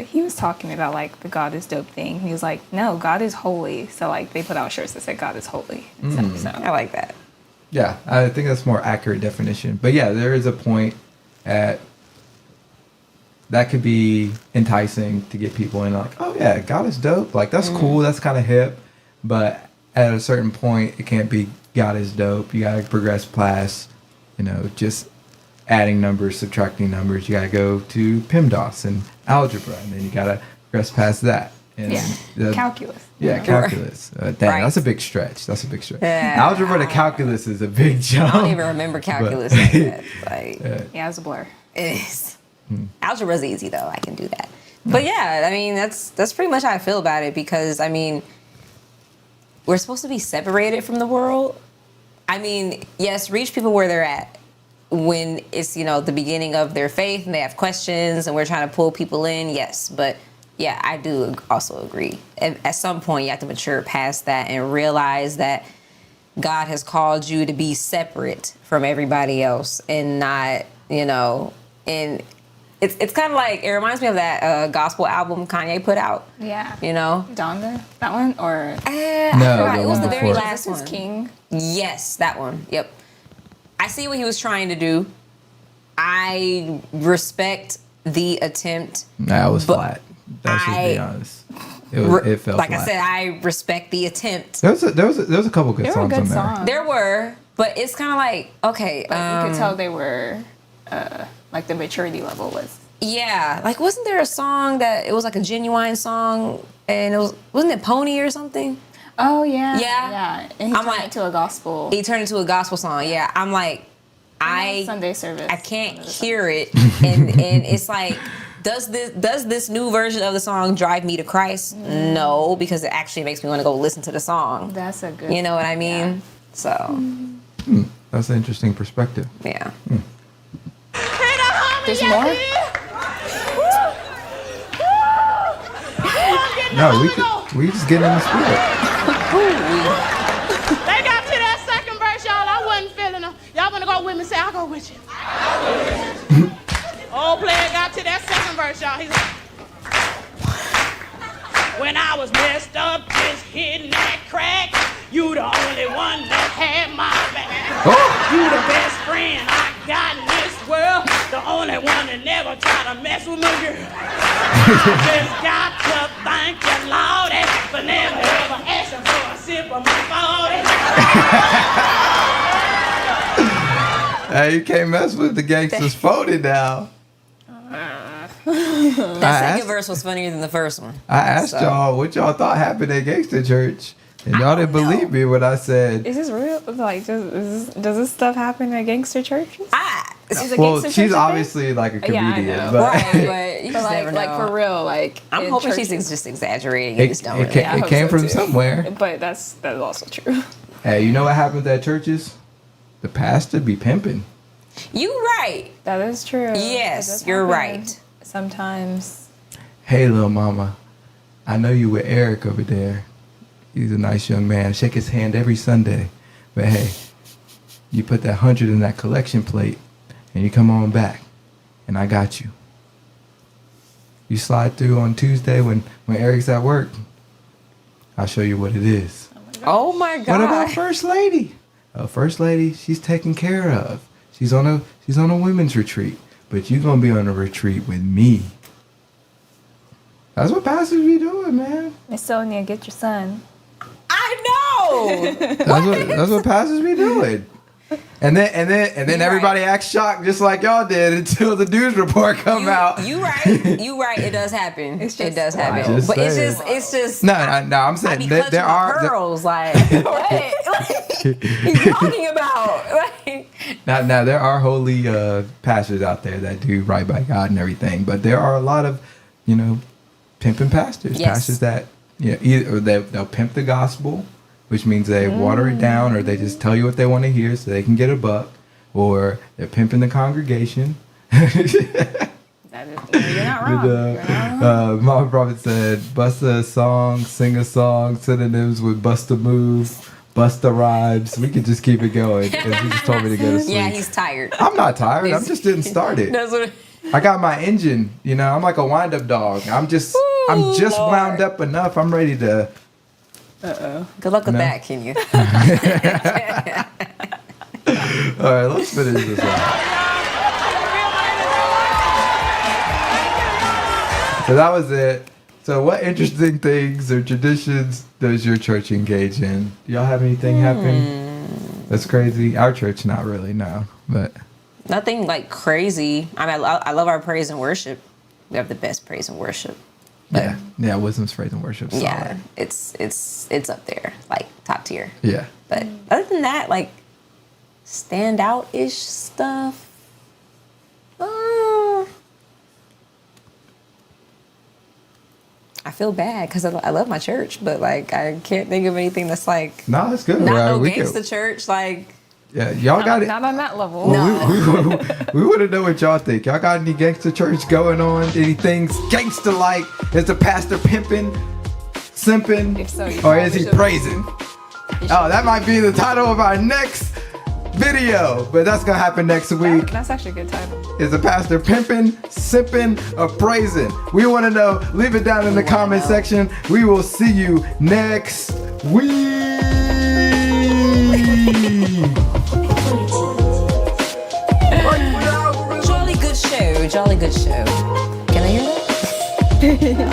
he was talking about like the God is dope thing. He was like, no, God is holy. So like they put out shirts that said God is holy. So I like that. Yeah, I think that's more accurate definition. But yeah, there is a point at that could be enticing to get people in like, oh yeah, God is dope. Like that's cool. That's kind of hip. But at a certain point, it can't be God is dope. You got to progress past, just adding numbers, subtracting numbers. You got to go to PEMDAS and algebra, and then you got to progress past that. And calculus. Yeah, calculus. Dang, that's a big stretch. Yeah. Algebra to calculus is a big jump. I don't even remember calculus like that. Like, yeah, it's a blur. It is. Algebra's easy though. I can do that. But yeah, I mean that's pretty much how I feel about it because I mean we're supposed to be separated from the world. I mean, yes, reach people where they're at when it's the beginning of their faith and they have questions and we're trying to pull people in. Yes, but yeah, I do also agree. At some point, you have to mature past that and realize that God has called you to be separate from everybody else and not, and it's kind of like, it reminds me of that gospel album Kanye put out. Yeah. Donda, that one? Or? No, it was the very before. last one. King. Yes, that one. Yep. I see what he was trying to do. I respect the attempt. That was flat. That's just be honest. It felt like flat. I said, I respect the attempt. There was a couple good songs on there. There were, but it's kind of like okay. You could tell they were like the maturity level was. Yeah, like wasn't there a song that it was like a genuine song and wasn't it Pony or something? Oh yeah. Yeah. And he turned it to a gospel. He turned it to a gospel song. Yeah, I'm like Sunday service. I can't hear it, and it's like. Does this new version of the song drive me to Christ? No, because it actually makes me want to go listen to the song. That's a good. You know what I mean? Yeah. So. That's an interesting perspective. Yeah. There's more. No, we just get in the spirit. They got to that second verse, y'all. I wasn't feeling them. Y'all want to go with me? Say, I'll go with you. Old player got to that second verse, y'all. He's like, when I was messed up, just hitting that crack, you the only one that had my back. You the best friend I got in this world, the only one that never tried to mess with me, girl. I just got to thank you, Lordy, for never ever asking for a sip of my 40. Hey, you can't mess with the gangsters 40 now. That second verse was funnier than the first one. I asked y'all what y'all thought happened at Gangster Church, and y'all didn't believe me when I said. Is this real? Like, does this stuff happen at gangster churches? Well, she's obviously like a comedian, yeah, I know. but Right, but you just never know. Like for real, like I'm hoping she's just exaggerating. You just don't really. It came from somewhere. But that's also true. Hey, you know what happens at churches? The pastor be pimping. You right. That is true. Yes, you're right. Sometimes. Hey, little mama, I know you with Eric over there. He's a nice young man. Shake his hand every Sunday. But hey, you put that 100 in that collection plate, and you come on back, and I got you. You slide through on Tuesday when Eric's at work. I'll show you what it is. Oh my God. What about First Lady? First Lady, she's taken care of. She's on a women's retreat. But you're going to be on a retreat with me. That's what pastors be doing, man. Miss Sonia, get your son. I know. That's what pastors be doing. And then everybody acts shocked just like y'all did until the news report come out. You right. It does happen. It does happen. Just but saying. it's just. No. I'm saying there are pearls. Like what? He's talking about. Like, now there are holy pastors out there that do right by God and everything, but there are a lot of pimping pastors. Yes. Pastors that either they'll pimp the gospel, which means they water it down, or they just tell you what they want to hear so they can get a buck, or they're pimping the congregation. You're not wrong. Mama Prophet said, bust a song, sing a song, synonyms with bust a move, Busta Rhymes. We could just keep it going. And he just told me to go to sleep. Yeah, he's tired. I'm not tired. I'm just didn't start it. That's what I got my engine. You know, I'm like a wind-up dog. I'm just Lord. wound up enough. I'm ready to. Good luck with that, Kenya. All right, let's finish this out. So that was it. So what interesting things or traditions does your church engage in? Do y'all have anything happen that's crazy? Our church, not really, no. But Nothing like crazy. I mean, I love our praise and worship. We have the best praise and worship. yeah, Wisdom's praise and worship. Solid. Yeah, it's up there, like top tier. Yeah. But other than that, like stand out ish stuff. I feel bad because I love my church, but like I can't think of anything that's like no, it's good. not Right, no we gangsta church. Like yeah, y'all got it. Not on that level. Well, we want to know what y'all think. Y'all got any gangster church going on? Anything gangster like? Is the pastor pimping, simping, If so, you or is he probably praising? Oh, that might be the title of our next video, but that's gonna happen next week. That's actually a good title. Is the pastor pimping, simping, or praising? We want to know. Leave it down in the comment section. We will see you next week. Jolly good show. Can I hear that?